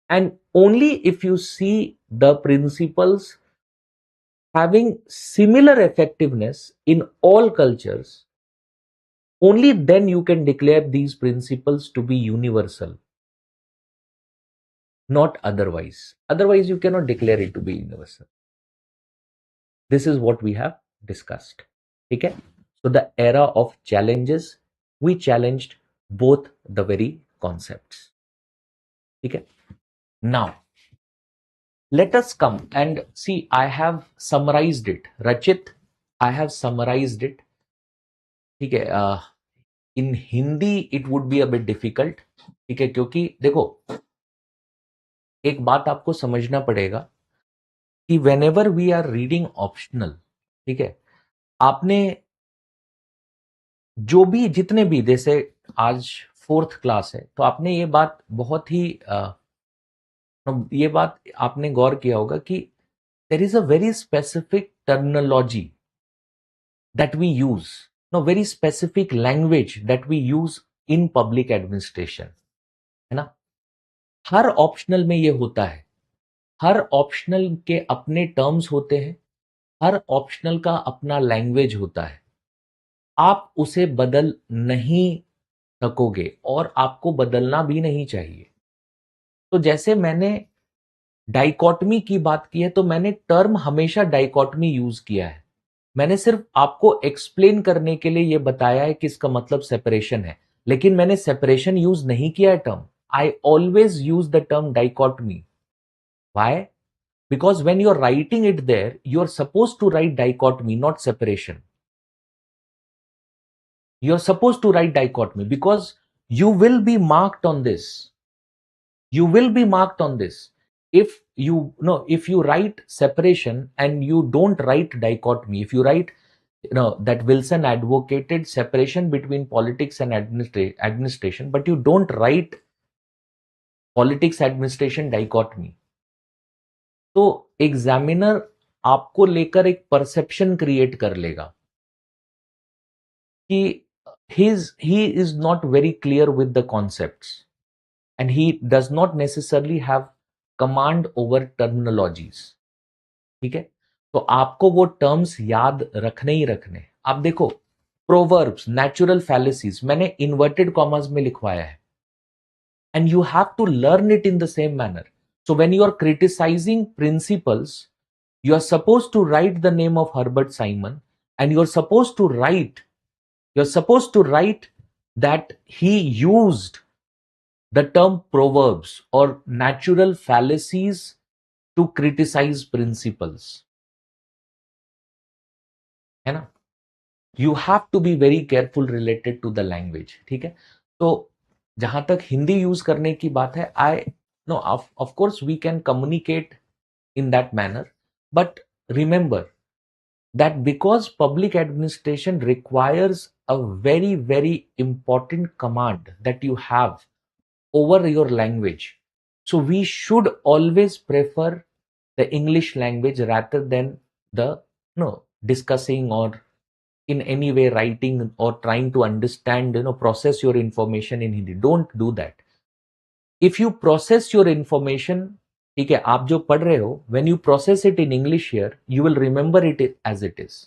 Speaker 1: and only if you see the principles having similar effectiveness in all cultures, only then you can declare these principles to be universal, not otherwise. Otherwise, you cannot declare it to be universal. This is what we have discussed. Okay? So the era of challenges, we challenged both the very concepts. Okay? Now, let us come and see, I have summarized it. Rachit, I have summarized it. Okay, in Hindi it would be a bit difficult. ठीक है, क्योंकि देखो एक बात आपको समझना पड़ेगा कि whenever we are reading optional, ठीक है, आपने जो भी जितने भी जैसे आज 4th क्लास है तो आपने ये बात बहुत ही ये बात आपने गौर किया होगा कि there is a very specific terminology that we use, no, very specific language that we use in public administration, है ना? हर ऑप्शनल में ये होता है, हर ऑप्शनल के अपने टर्म्स होते हैं, हर ऑप्शनल का अपना लैंग्वेज होता है, आप उसे बदल नहीं सकोगे और आपको बदलना भी नहीं चाहिए। तो जैसे मैंने डाइकोटमी की बात की है, तो मैंने टर्म हमेशा डाइकोटमी यूज किया है। मैंने सिर्फ आपको एक्सप्लेन करने के लिए ये बताया है कि इसका मतलब सेपरेशन है, लेकिन मैंने सेपरेशन यूज नहीं किया है term. I always use the term dichotomy. Why? Because when you're writing it there, you're supposed to write dichotomy, not separation. You're supposed to write dichotomy because you will be marked on this. You will be marked on this. If you no, if you write separation and you don't write dichotomy, if you write that Wilson advocated separation between politics and administration, but you don't write politics administration dichotomy, तो examiner आपको लेकर एक perception create कर लेगा कि he is not very clear with the concepts and he does not necessarily have command over terminologies. ठीक है, तो आपको वो टर्म्स याद रखने ही रखने। आप देखो, प्रोवर्ब्स, नेचुरल फैलेसीज मैंने इन्वर्टेड कॉमर्स में लिखवाया है, and you have to learn it in the same manner. So when you are criticizing principles, you are supposed to write the name of Herbert Simon, and you're supposed to write that he used the term proverbs or natural fallacies to criticize principles. है ना? You have to be very careful related to the language. ठीक है, तो जहां तक Hindi use करने की बात है, I know of course we can communicate in that manner, but remember that because public administration requires a very very important command that you have over your language, so we should always prefer the English language rather than the discussing or in any way writing or trying to understand, process your information in Hindi. Don't do that. If you process your information, ठीक है, आप जो पढ़ रहे हो, when you process it in English here, you will remember it as it is.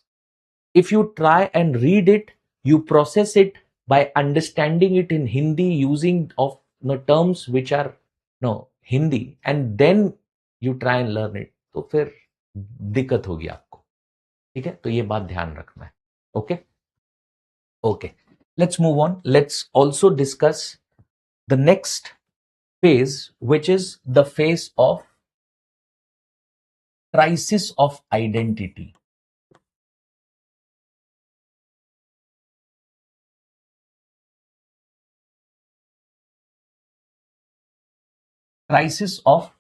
Speaker 1: If you try and read it, you process it by understanding it in Hindi using of terms which are Hindi, and then you try and learn it, तो फिर दिक्कत होगी आपको। ठीक है, तो ये बात ध्यान रखना है। Okay okay, let's move on. Let's also discuss the next phase, which is the phase of crisis of identity. Crisis of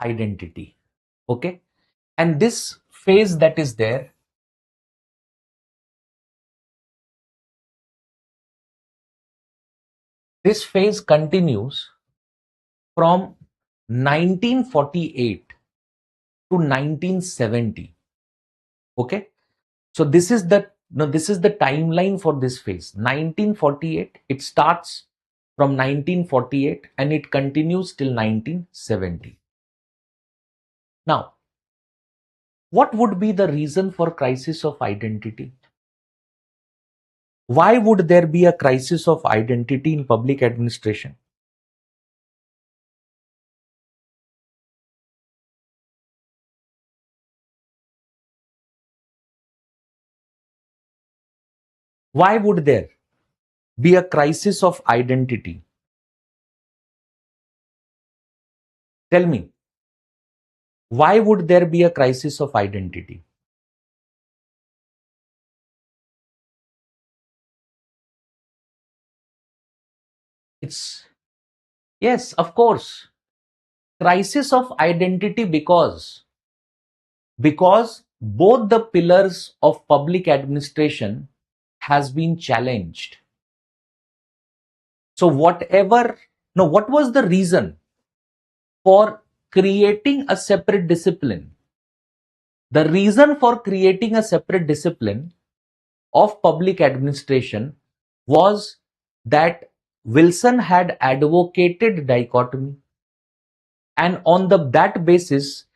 Speaker 1: identity. Okay, and this phase that is there, this phase continues from 1948 to 1970. Okay, so this is the timeline for this phase. 1948, it starts from 1948 and it continues till 1970. Now, what would be the reason for crisis of identity? Why would there be a crisis of identity in public administration? Why would there be a crisis of identity? Tell me, why would there be a crisis of identity? It's, yes, of course, crisis of identity because both the pillars of public administration has been challenged. So what was the reason for creating a separate discipline? The reason for creating a separate discipline of public administration was that Wilson had advocated dichotomy, and on that basis,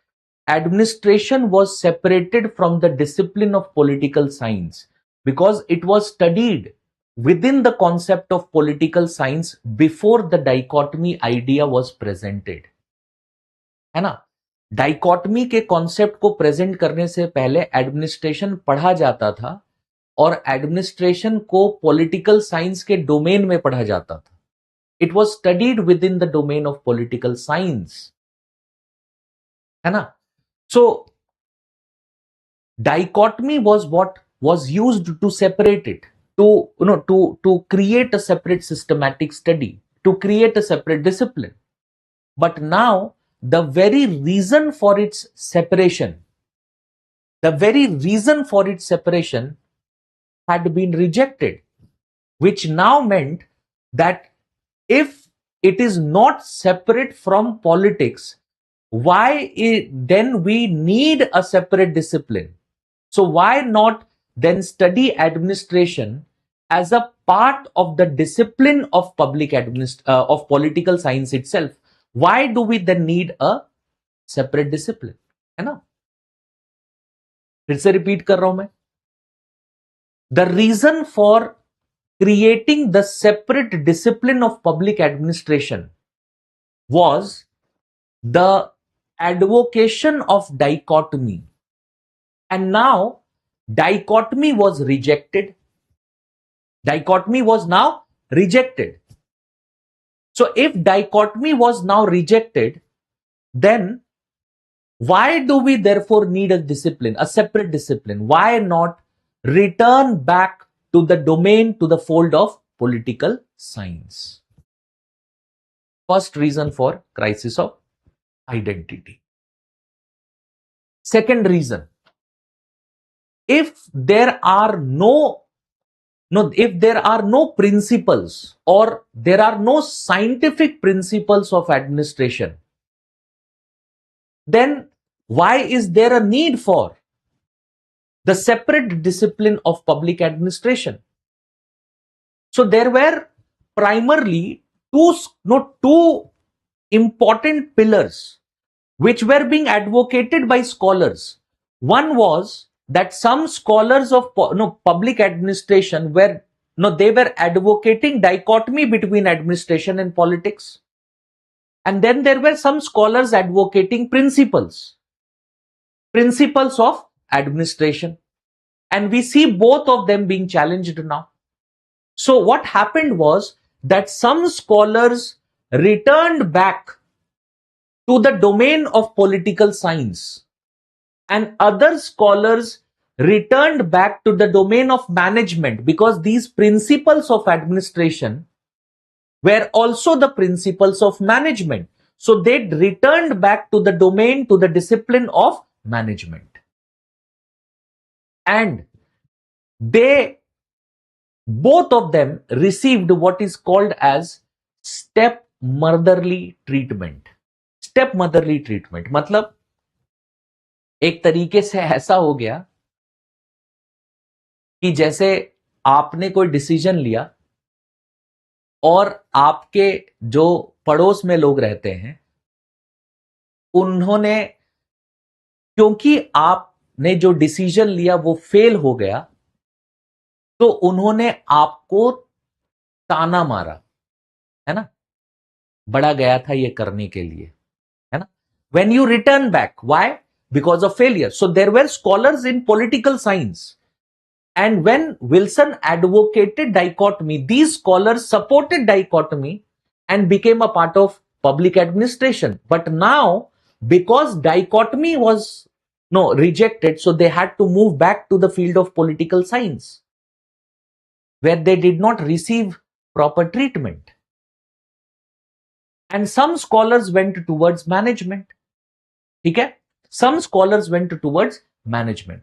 Speaker 1: administration was separated from the discipline of political science because it was studied within the concept of political science before the dichotomy idea was presented, है ना? Dichotomy के concept को present करने से पहले administration पढ़ा जाता था और एडमिनिस्ट्रेशन को पॉलिटिकल साइंस के डोमेन में पढ़ा जाता था. It was studied with in the domain of political science, है ना? सो dichotomy was what was used to separate it, to create a separate systematic study, to create a separate discipline. But now the very reason for its separation had been rejected, which now meant that if it is not separate from politics, then we need a separate discipline. So why not then study administration as a part of the discipline of of political science itself? Why do we then need a separate discipline? है ना? फिर से repeat कर रहा हूं मैं. The reason for creating the separate discipline of public administration was the advocation of dichotomy. And now dichotomy was rejected. Dichotomy was now rejected. So if dichotomy was now rejected, then why do we therefore need a discipline, a separate discipline? Why not return back to the domain, to the fold of political science? First reason for crisis of identity. Second reason, if there are no principles, or there are no scientific principles of administration, then why is there a need for the separate discipline of public administration? So there were primarily two important pillars which were being advocated by scholars. One was that some scholars of public administration were advocating dichotomy between administration and politics, and then there were some scholars advocating principles of administration, and we see both of them being challenged now. So what happened was that some scholars returned back to the domain of political science, and other scholars returned back to the domain of management, because these principles of administration were also the principles of management. So they returned back to the domain, to the discipline of management. And both of them received what is called as step-motherly treatment. Step-motherly treatment मतलब एक तरीके से ऐसा हो गया कि जैसे आपने कोई डिसीजन लिया और आपके जो पड़ोस में लोग रहते हैं उन्होंने, क्योंकि आपने जो डिसीजन लिया वो फेल हो गया, तो उन्होंने आपको ताना मारा, है ना? बड़ा गया था ये करने के लिए, है ना? When you return back, why? Because of failure. So there were scholars in political science, and when Wilson advocated dichotomy, these scholars supported dichotomy and became a part of public administration. But now, because dichotomy was rejected, so they had to move back to the field of political science, where they did not receive proper treatment. And some scholars went towards management. Okay? Some scholars went towards management.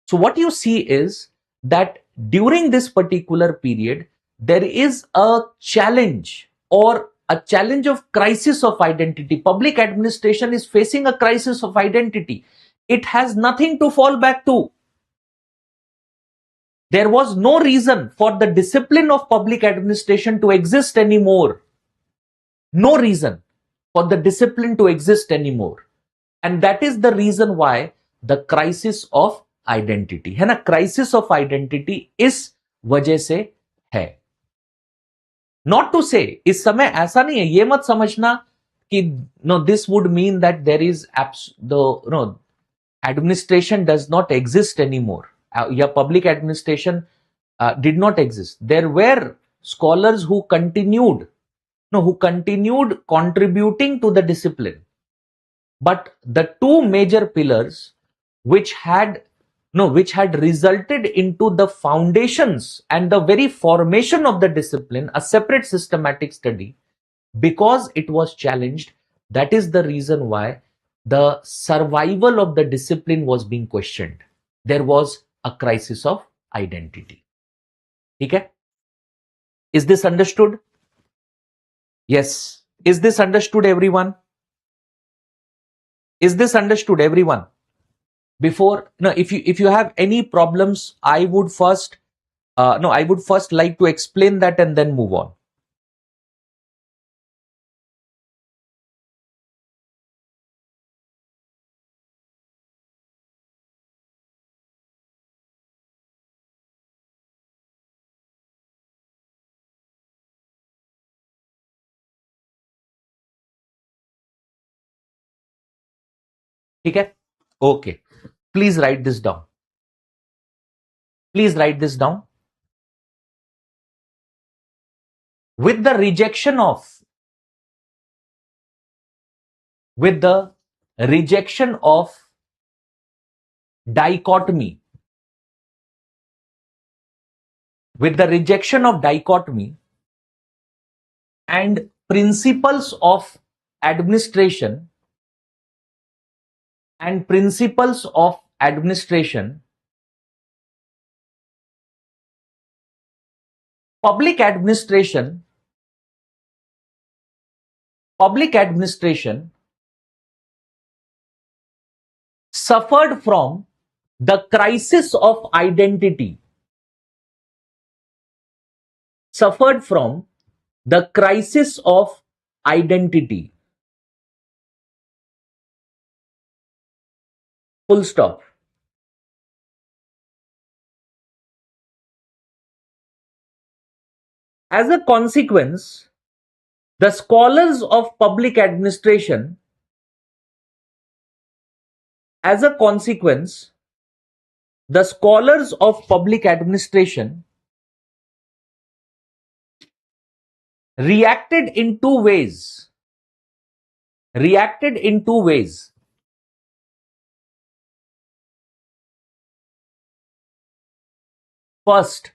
Speaker 1: So what you see is that during this particular period, there is a challenge, or a challenge of crisis of identity. Public administration is facing a crisis of identity. It has nothing to fall back to. There was no reason for the discipline of public administration to exist anymore. No reason for the discipline to exist anymore. And that is the reason why the crisis of identity है ना, crisis of identity इस वजह से है. Not to से, इस समय ऐसा नहीं है, ये मत समझना कि no this would mean that there is no administration does not exist anymore. Yeah, public administration did not exist. There were scholars who continued, no, who continued contributing to the discipline. But the two major pillars which had which had resulted into the foundations and the very formation of the discipline, a separate systematic study, because it was challenged, that is the reason why the survival of the discipline was being questioned. There was a crisis of identity. Okay? Is this understood? Yes. Is this understood, everyone? Is this understood, everyone? Before, no, if you have any problems, I would first I would first like to explain that and then move on. Okay? Okay. Please write this down. Please write this down. With the rejection of dichotomy, with the rejection of dichotomy and principles of administration public administration suffered from the crisis of identity, suffered from the crisis of identity. Full stop. As a consequence, the scholars of public administration, as a consequence, the scholars of public administration reacted in two ways. Reacted in two ways. First,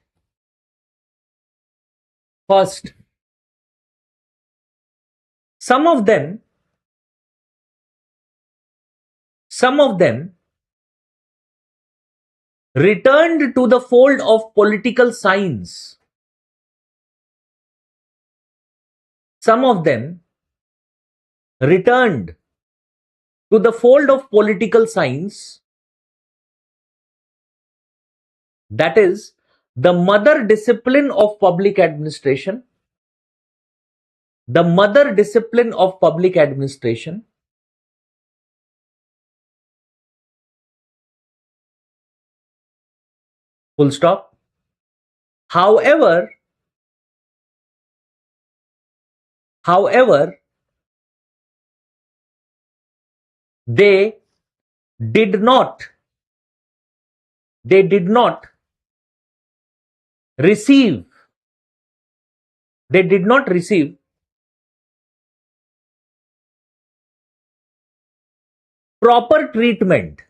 Speaker 1: some of them returned to the fold of political science. Some of them returned to the fold of political science, that is, the mother discipline of public administration. The mother discipline of public administration. Full stop. However, they did not receive proper treatment.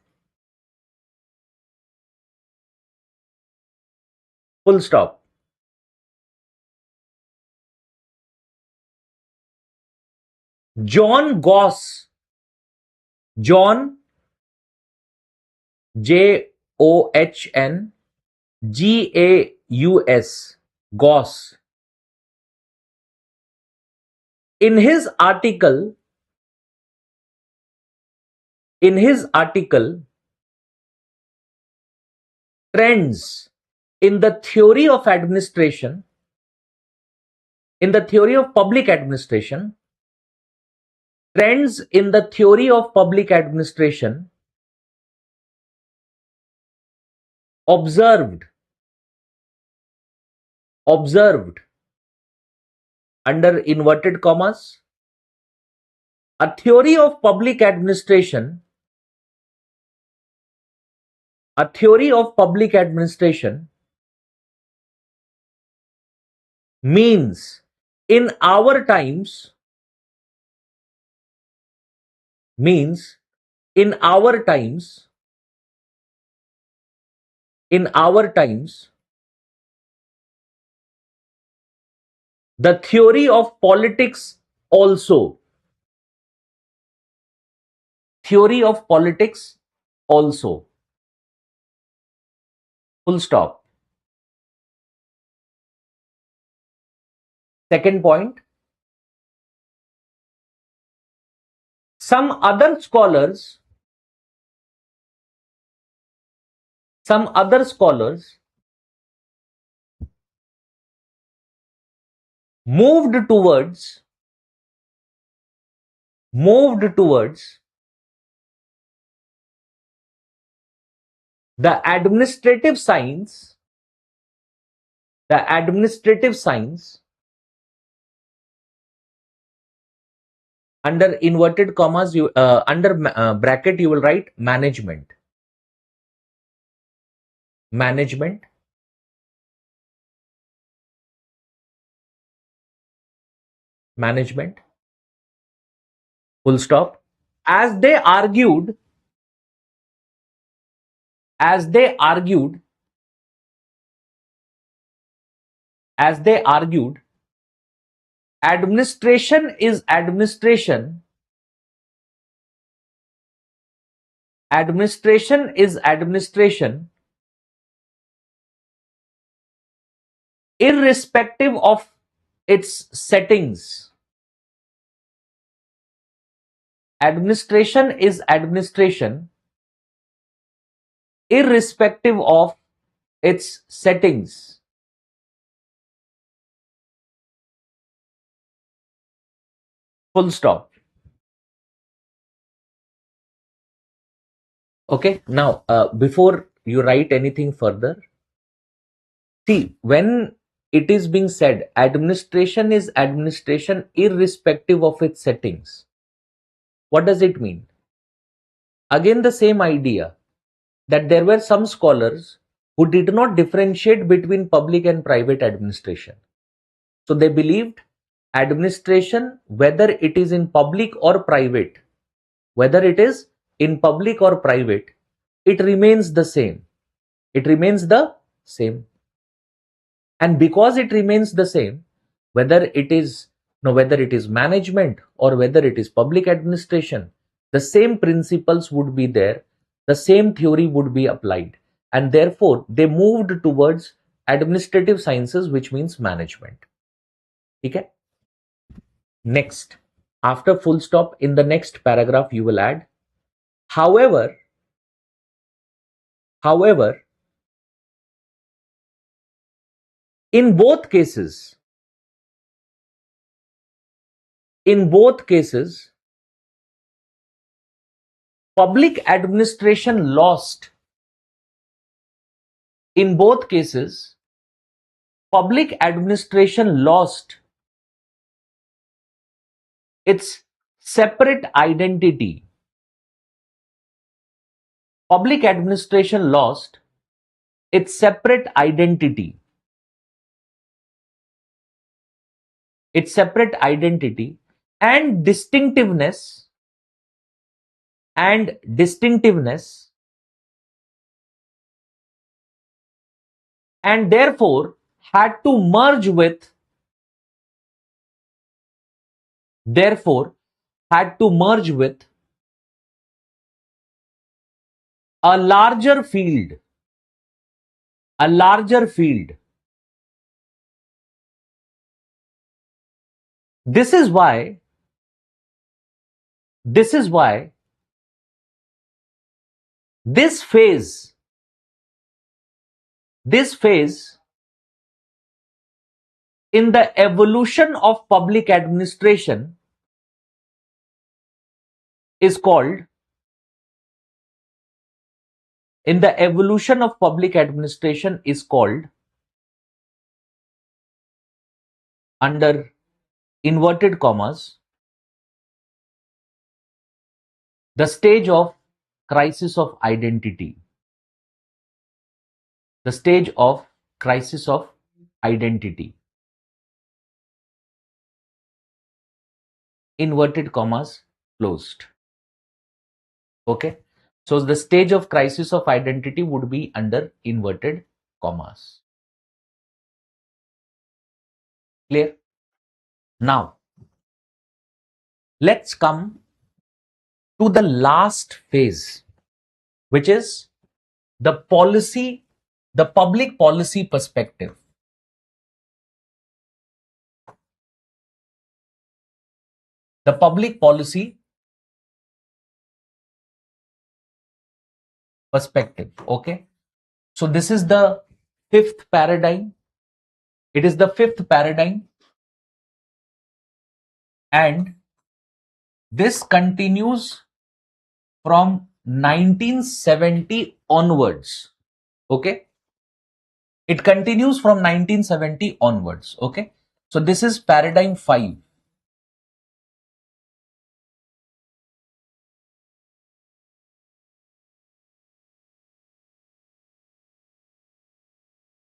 Speaker 1: Full stop. John Goss, John John Gaus, Goss, in his article Trends in the theory of administration, in the theory of public administration, trends in the theory of public administration observed under inverted commas, a theory of public administration, a theory of public administration means in our times, means in our times, in our times, the theory of politics also, theory of politics also, full stop. Second point, some other scholars moved towards the administrative science, under inverted commas, you under bracket you will write management, management, management, full stop. As they argued, as they argued, as they argued, administration is administration, administration is administration, irrespective of its settings. Administration is administration, irrespective of its settings. Full stop. Okay, now before you write anything further, see, when it is being said administration is administration irrespective of its settings, what does it mean? Again, the same idea that there were some scholars who did not differentiate between public and private administration. So they believed administration, whether it is in public or private, whether it is in public or private, it remains the same. It remains the same. And because it remains the same, whether it is management or whether it is public administration, the same principles would be there, the same theory would be applied, and therefore they moved towards administrative sciences, which means management. Okay? Next, after full stop, in the next paragraph you will add, however, in both cases, public administration lost. In both cases, public administration lost its separate identity. Public administration lost its separate identity. Its separate identity and distinctiveness, and therefore had to merge with a larger field. This is why this phase in the evolution of public administration is called, under inverted commas, the stage of crisis of identity, the stage of crisis of identity, inverted commas closed. Okay, so the stage of crisis of identity would be under inverted commas. Clear? Now let's come to the last phase, which is the policy, the public policy perspective. The public policy perspective. Okay, so this is the fifth paradigm. It is the fifth paradigm, and this continues from 1970 onwards. Okay, it continues from 1970 onwards. Okay, so this is paradigm 5.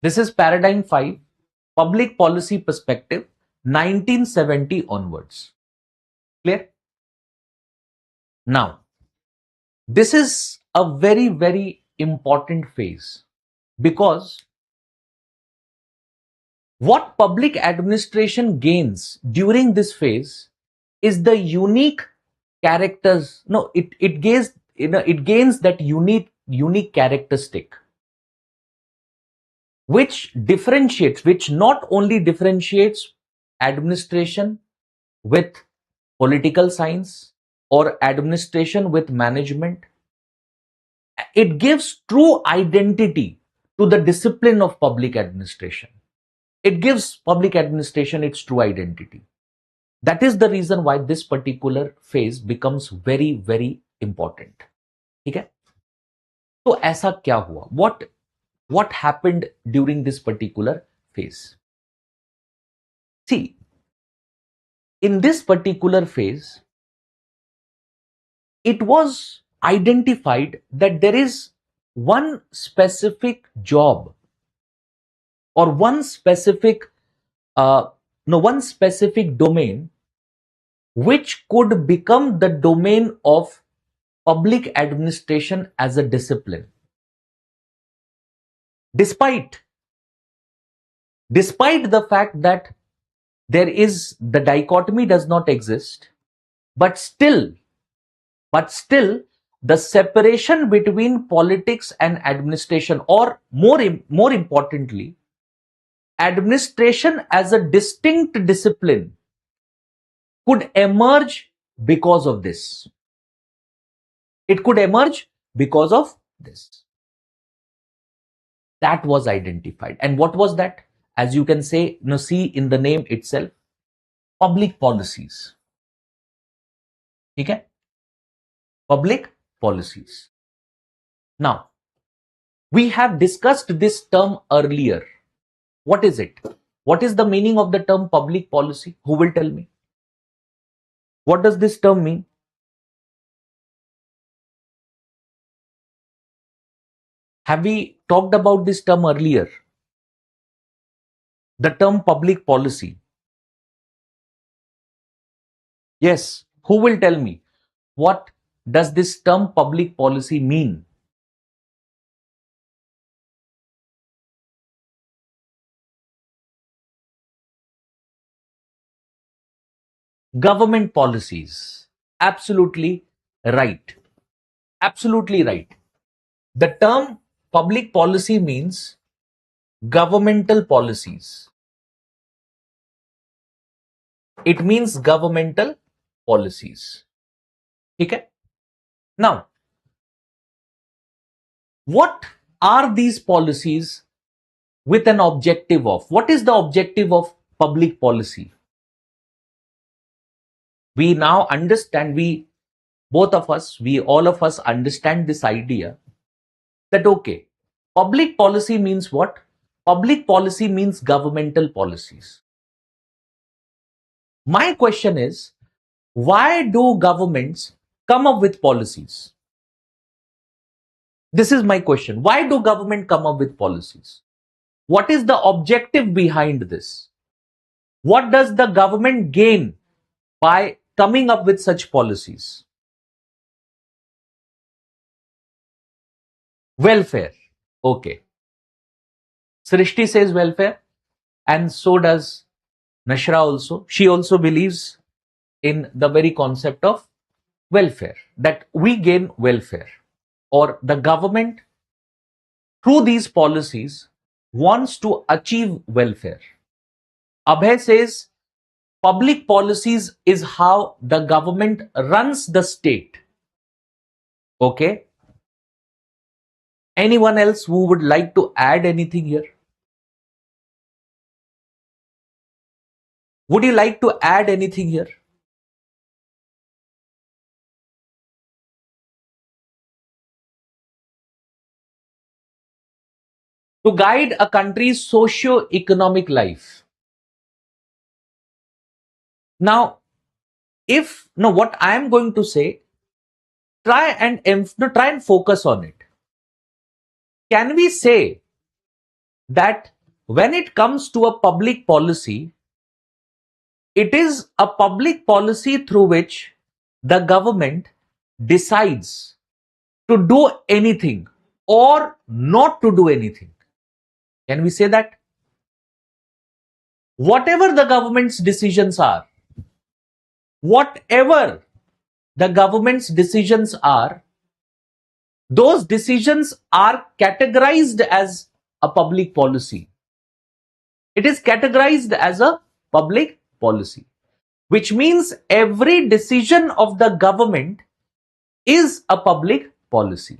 Speaker 1: This is paradigm 5, public policy perspective, 1970 onwards. Clear? Now, this is a very, very important phase, because what public administration gains during this phase is the unique characters. No, it gains, it gains that unique characteristic, which differentiates, which not only differentiates administration with political science or administration with management, it gives true identity to the discipline of public administration. It gives public administration its true identity. That is the reason why this particular phase becomes very, very important. ठीक है? तो ऐसा क्या हुआ? What happened during this particular phase? See, in this particular phase, it was identified that there is one specific job or one specific one specific domain which could become the domain of public administration as a discipline. Despite the fact that there is, the dichotomy does not exist, but still the separation between politics and administration, or more importantly, administration as a distinct discipline, could emerge because of this. It could emerge because of this. That was identified. And what was that? As you can say, see in the name itself, public policies. Okay? Public policies. Now, we have discussed this term earlier. What is it? What is the meaning of the term public policy? Who will tell me? What does this term mean? Have we talked about this term earlier? The term public policy. Yes, who will tell me? What does this term public policy mean? Government policies. Absolutely right. Absolutely right. The term public policy means governmental policies. It means governmental policies. Okay? Now, what are these policies with an objective of? What is the objective of public policy? We now understand, all of us understand this idea that, okay, public policy means what? Public policy means governmental policies. My question is, why do governments come up with policies? This is my question. Why do government come up with policies? What is the objective behind this? What does the government gain by coming up with such policies? Welfare. Okay. Srishti says welfare, and so does Nashra also. She also believes in the very concept of welfare, that we gain welfare, or the government through these policies wants to achieve welfare. Abhay says public policies is how the government runs the state. Okay. Anyone else who would like to add anything here? Would you like to add anything here? To guide a country's socio-economic life. Now, what I am going to say, try and focus on it. Can we say that when it comes to a public policy, it is a public policy through which the government decides to do anything or not to do anything? Can we say that? Whatever the government's decisions are, those decisions are categorized as a public policy. It is categorized as a public policy, which means every decision of the government is a public policy.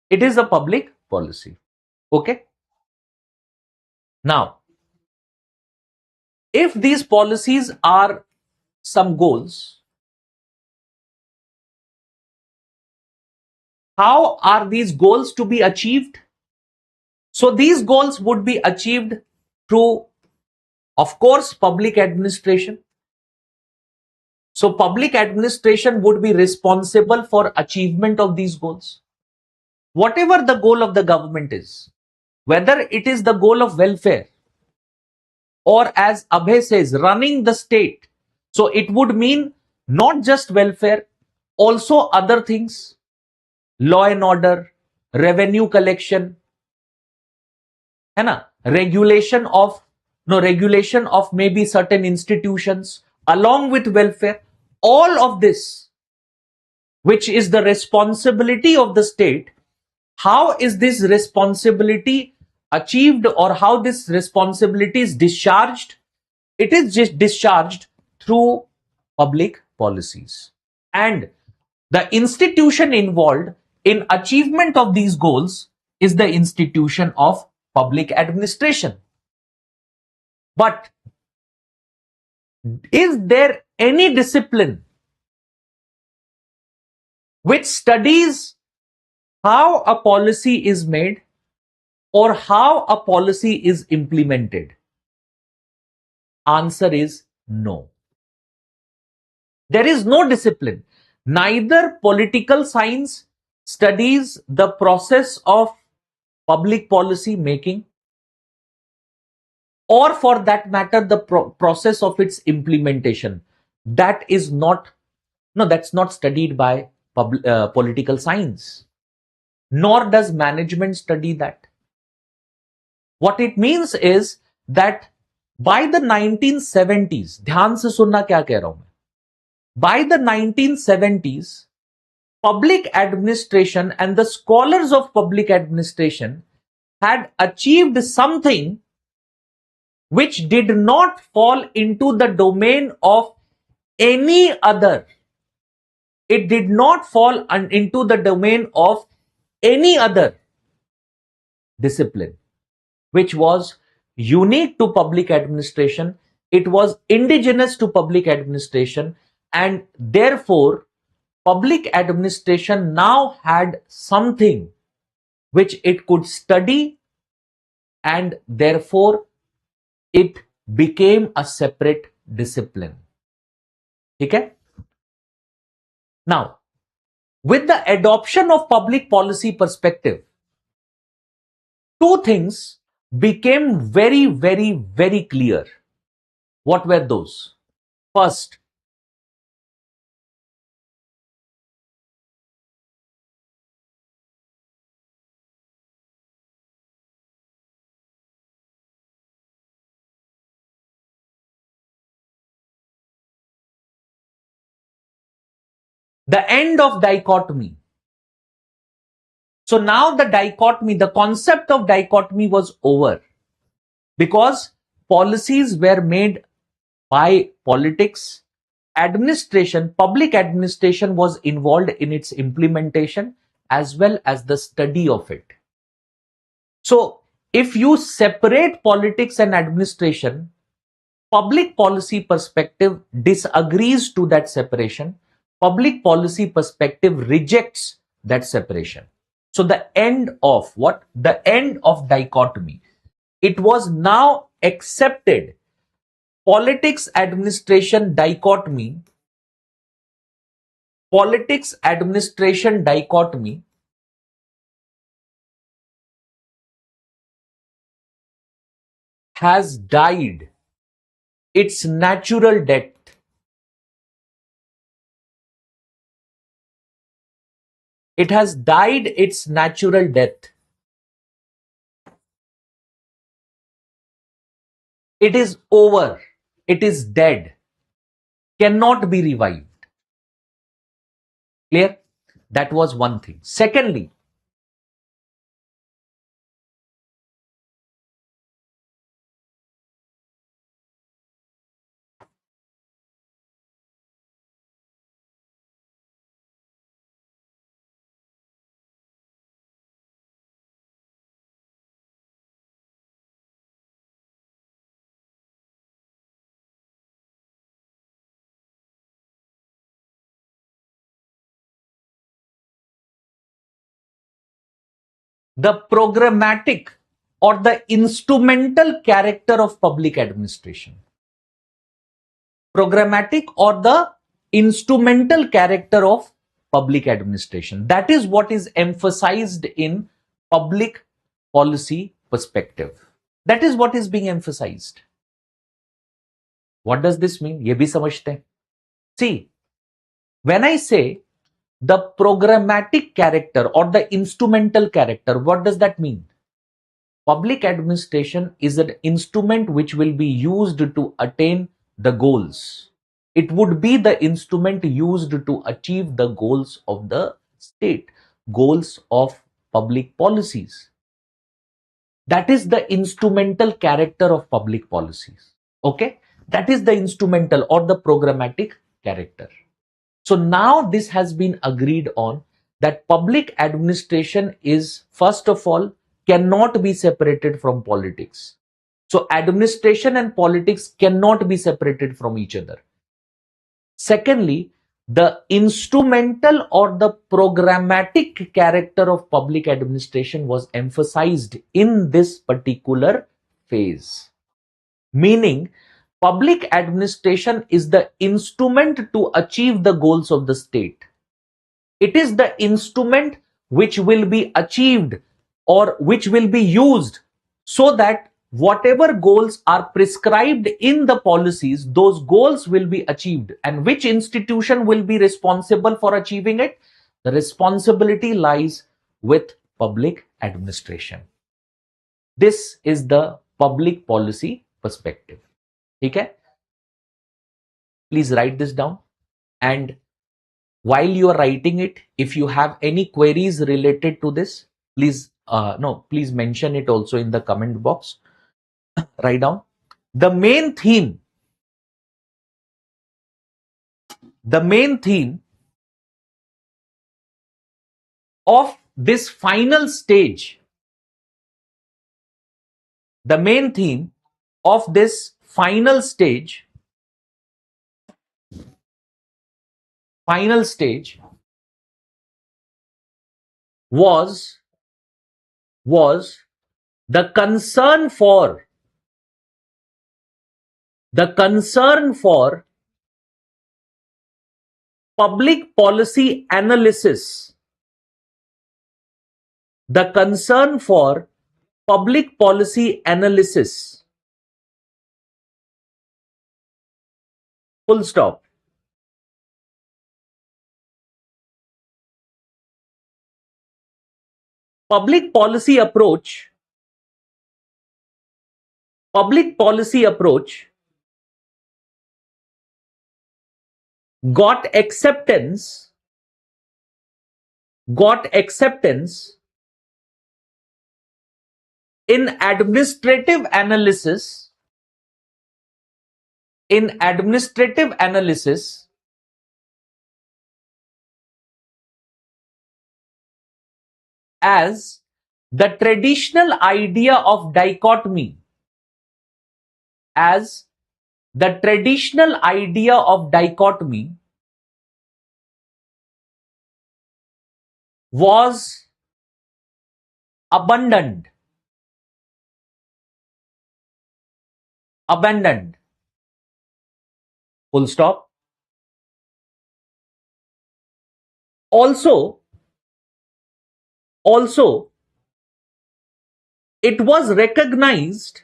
Speaker 1: It is a public policy. Okay. Now, if these policies are some goals, how are these goals to be achieved? So these goals would be achieved through, of course, public administration. So public administration would be responsible for achievement of these goals. Whatever the goal of the government is, whether it is the goal of welfare, or as Abhay says, running the state. So it would mean not just welfare, also other things, law and order, revenue collection, regulation of maybe certain institutions, along with welfare. All of this, which is the responsibility of the state, how is this responsibility achieved, or how this responsibility is discharged? It is just discharged through public policies. And the institution involved in achievement of these goals is the institution of public administration. But is there any discipline which studies how a policy is made or how a policy is implemented? Answer is no. There is no discipline. Neither political science studies the process of public policy making, or for that matter, the process of its implementation. That's not studied by political science, nor does management study that. What it means is that by the 1970s, ध्यान से सुनना क्या कह रहा हूं मैं, by the 1970s, public administration and the scholars of public administration had achieved something which did not fall into the domain of any other. It did not fall into the domain of any other discipline, which was unique to public administration. It was indigenous to public administration, and therefore public administration now had something which it could study, and therefore it became a separate discipline. Okay? Now, with the adoption of public policy perspective, two things became very, very, very clear. What were those? First, the end of dichotomy. So now the dichotomy, the concept of dichotomy was over because policies were made by politics. Administration, public administration was involved in its implementation as well as the study of it. So if you separate politics and administration, public policy perspective disagrees to that separation. Public policy perspective rejects that separation. So the end of what? The end of dichotomy. It was now accepted. Politics administration dichotomy, politics administration dichotomy has died its natural death. It has died its natural death. It is over. It is dead. Cannot be revived. Clear? That was one thing. Secondly, the programmatic or the instrumental character of public administration. Programmatic or the instrumental character of public administration. That is what is emphasized in public policy perspective. That is what is being emphasized. What does this mean? ये भी समझते हैं. See, when I say the programmatic character or the instrumental character, what does that mean? Public administration is an instrument which will be used to attain the goals. It would be the instrument used to achieve the goals of the state, goals of public policies. That is the instrumental character of public policies. Okay? That is the instrumental or the programmatic character. So now this has been agreed on that public administration is, first of all, cannot be separated from politics. So administration and politics cannot be separated from each other. Secondly, the instrumental or the programmatic character of public administration was emphasized in this particular phase. Meaning, public administration is the instrument to achieve the goals of the state. It is the instrument which will be achieved or which will be used so that whatever goals are prescribed in the policies, those goals will be achieved. And which institution will be responsible for achieving it? The responsibility lies with public administration. This is the public policy perspective. Okay? Please write this down. And while you are writing it, if you have any queries related to this, please please mention it also in the comment box. Write down. The main theme of this final stage, the main theme of this final stage was the concern for The concern for public policy analysis. The concern for public policy analysis. Full stop. Public policy approach got acceptance in administrative analysis as the traditional idea of dichotomy was abandoned. Full stop. Also, it was recognized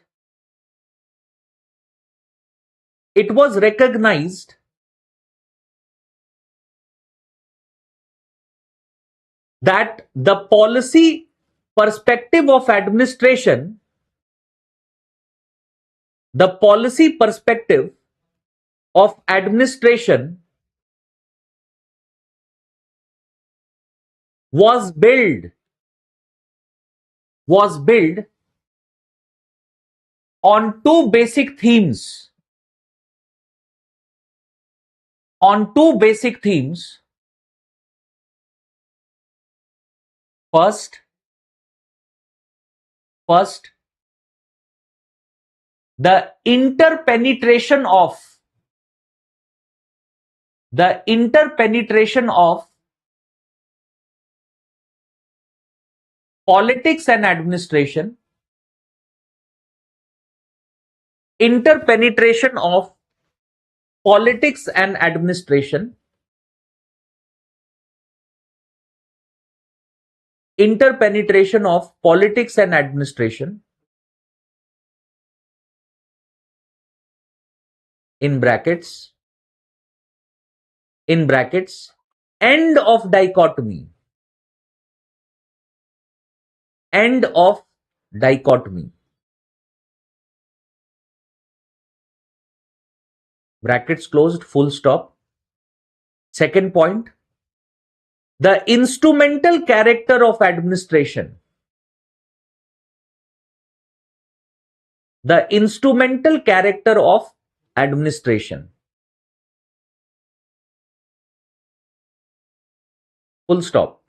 Speaker 1: that the policy perspective of administration was built on two basic themes. First, the interpenetration of politics and administration. Interpenetration of politics and administration. Interpenetration of politics and administration. In brackets, end of dichotomy. Brackets closed, full stop. Second point, the instrumental character of administration. Full stop.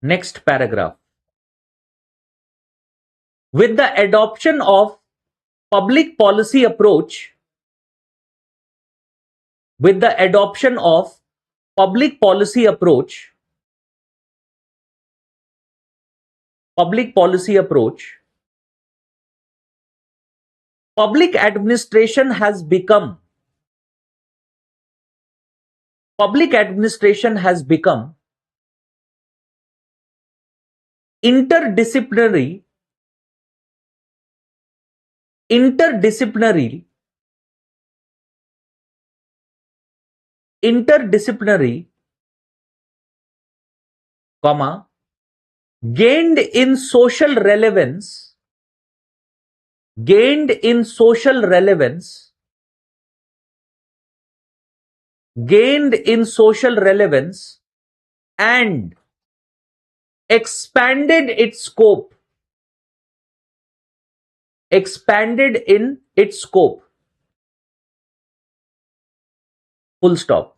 Speaker 1: Next paragraph. With the adoption of public policy approach, public administration has become interdisciplinary gained in social relevance and expanded in its scope. Full stop.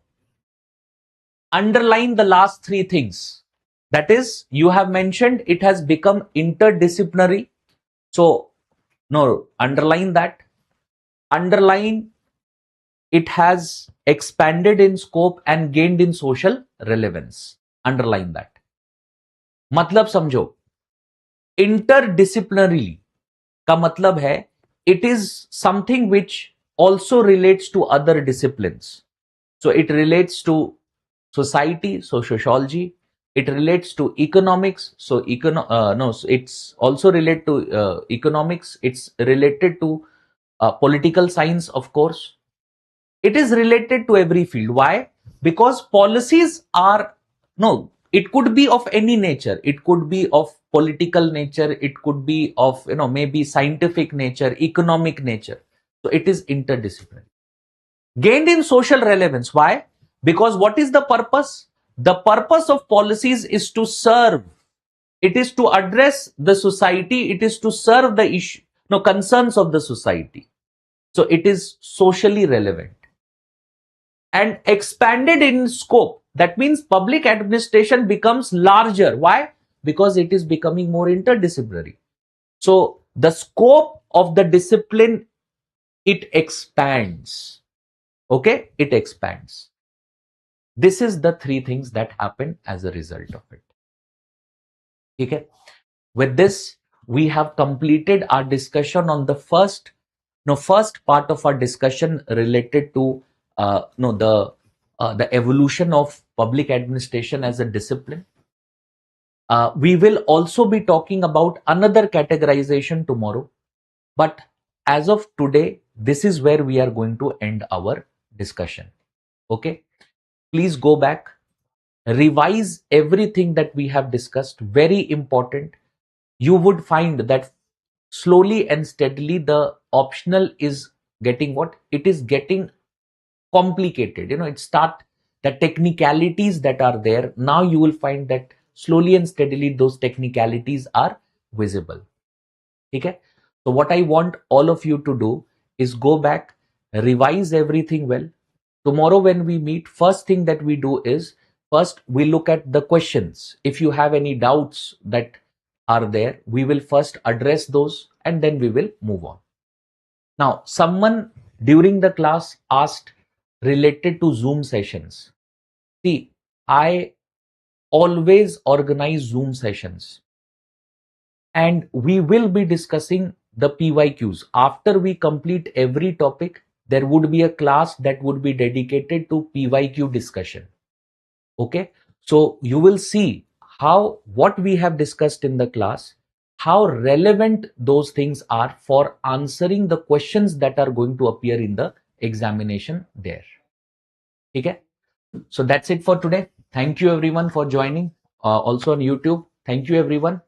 Speaker 1: Underline the last three things. That is, you have mentioned it has become interdisciplinary. So, no, underline that. Underline it has expanded in scope and gained in social relevance. Underline that. मतलब समझो, interdisciplinary का मतलब है it is something which also relates to other disciplines. So it relates to society, so sociology. It relates to economics, so no, so it's also related to economics. It's related to political science, of course. It is related to every field. Why? Because policies are, no, it could be of any nature. It could be of political nature. It could be of, maybe scientific nature, economic nature. So it is interdisciplinary. Gained in social relevance. Why? Because what is the purpose? The purpose of policies is to serve. It is to address the society. It is to serve the issue, no, concerns of the society. So it is socially relevant and expanded in scope. That means public administration becomes larger. Why? Because it is becoming more interdisciplinary. So the scope of the discipline, it expands. Okay, it expands. This is the three things that happen as a result of it. Okay. With this, we have completed our discussion on the first part of our discussion related to the evolution of public administration as a discipline. We will also be talking about another categorization tomorrow, but as of today, this is where we are going to end our discussion. Okay, please go back, revise everything that we have discussed. Very important. You would find that slowly and steadily the optional is getting what? It is getting complicated. It start the technicalities that are there. Now you will find that slowly and steadily those technicalities are visible. Okay? So what I want all of you to do is go back, revise everything well. Tomorrow when we meet, first thing that we do is first we look at the questions. If you have any doubts that are there, we will first address those and then we will move on. Now, someone during the class asked related to Zoom sessions. See, I always organize Zoom sessions and we will be discussing the PYQs. After we complete every topic, there would be a class that would be dedicated to PYQ discussion. Okay, so you will see how what we have discussed in the class, how relevant those things are for answering the questions that are going to appear in the examination there. Okay, so that's it for today. Thank you everyone for joining. Also on YouTube. Thank you everyone.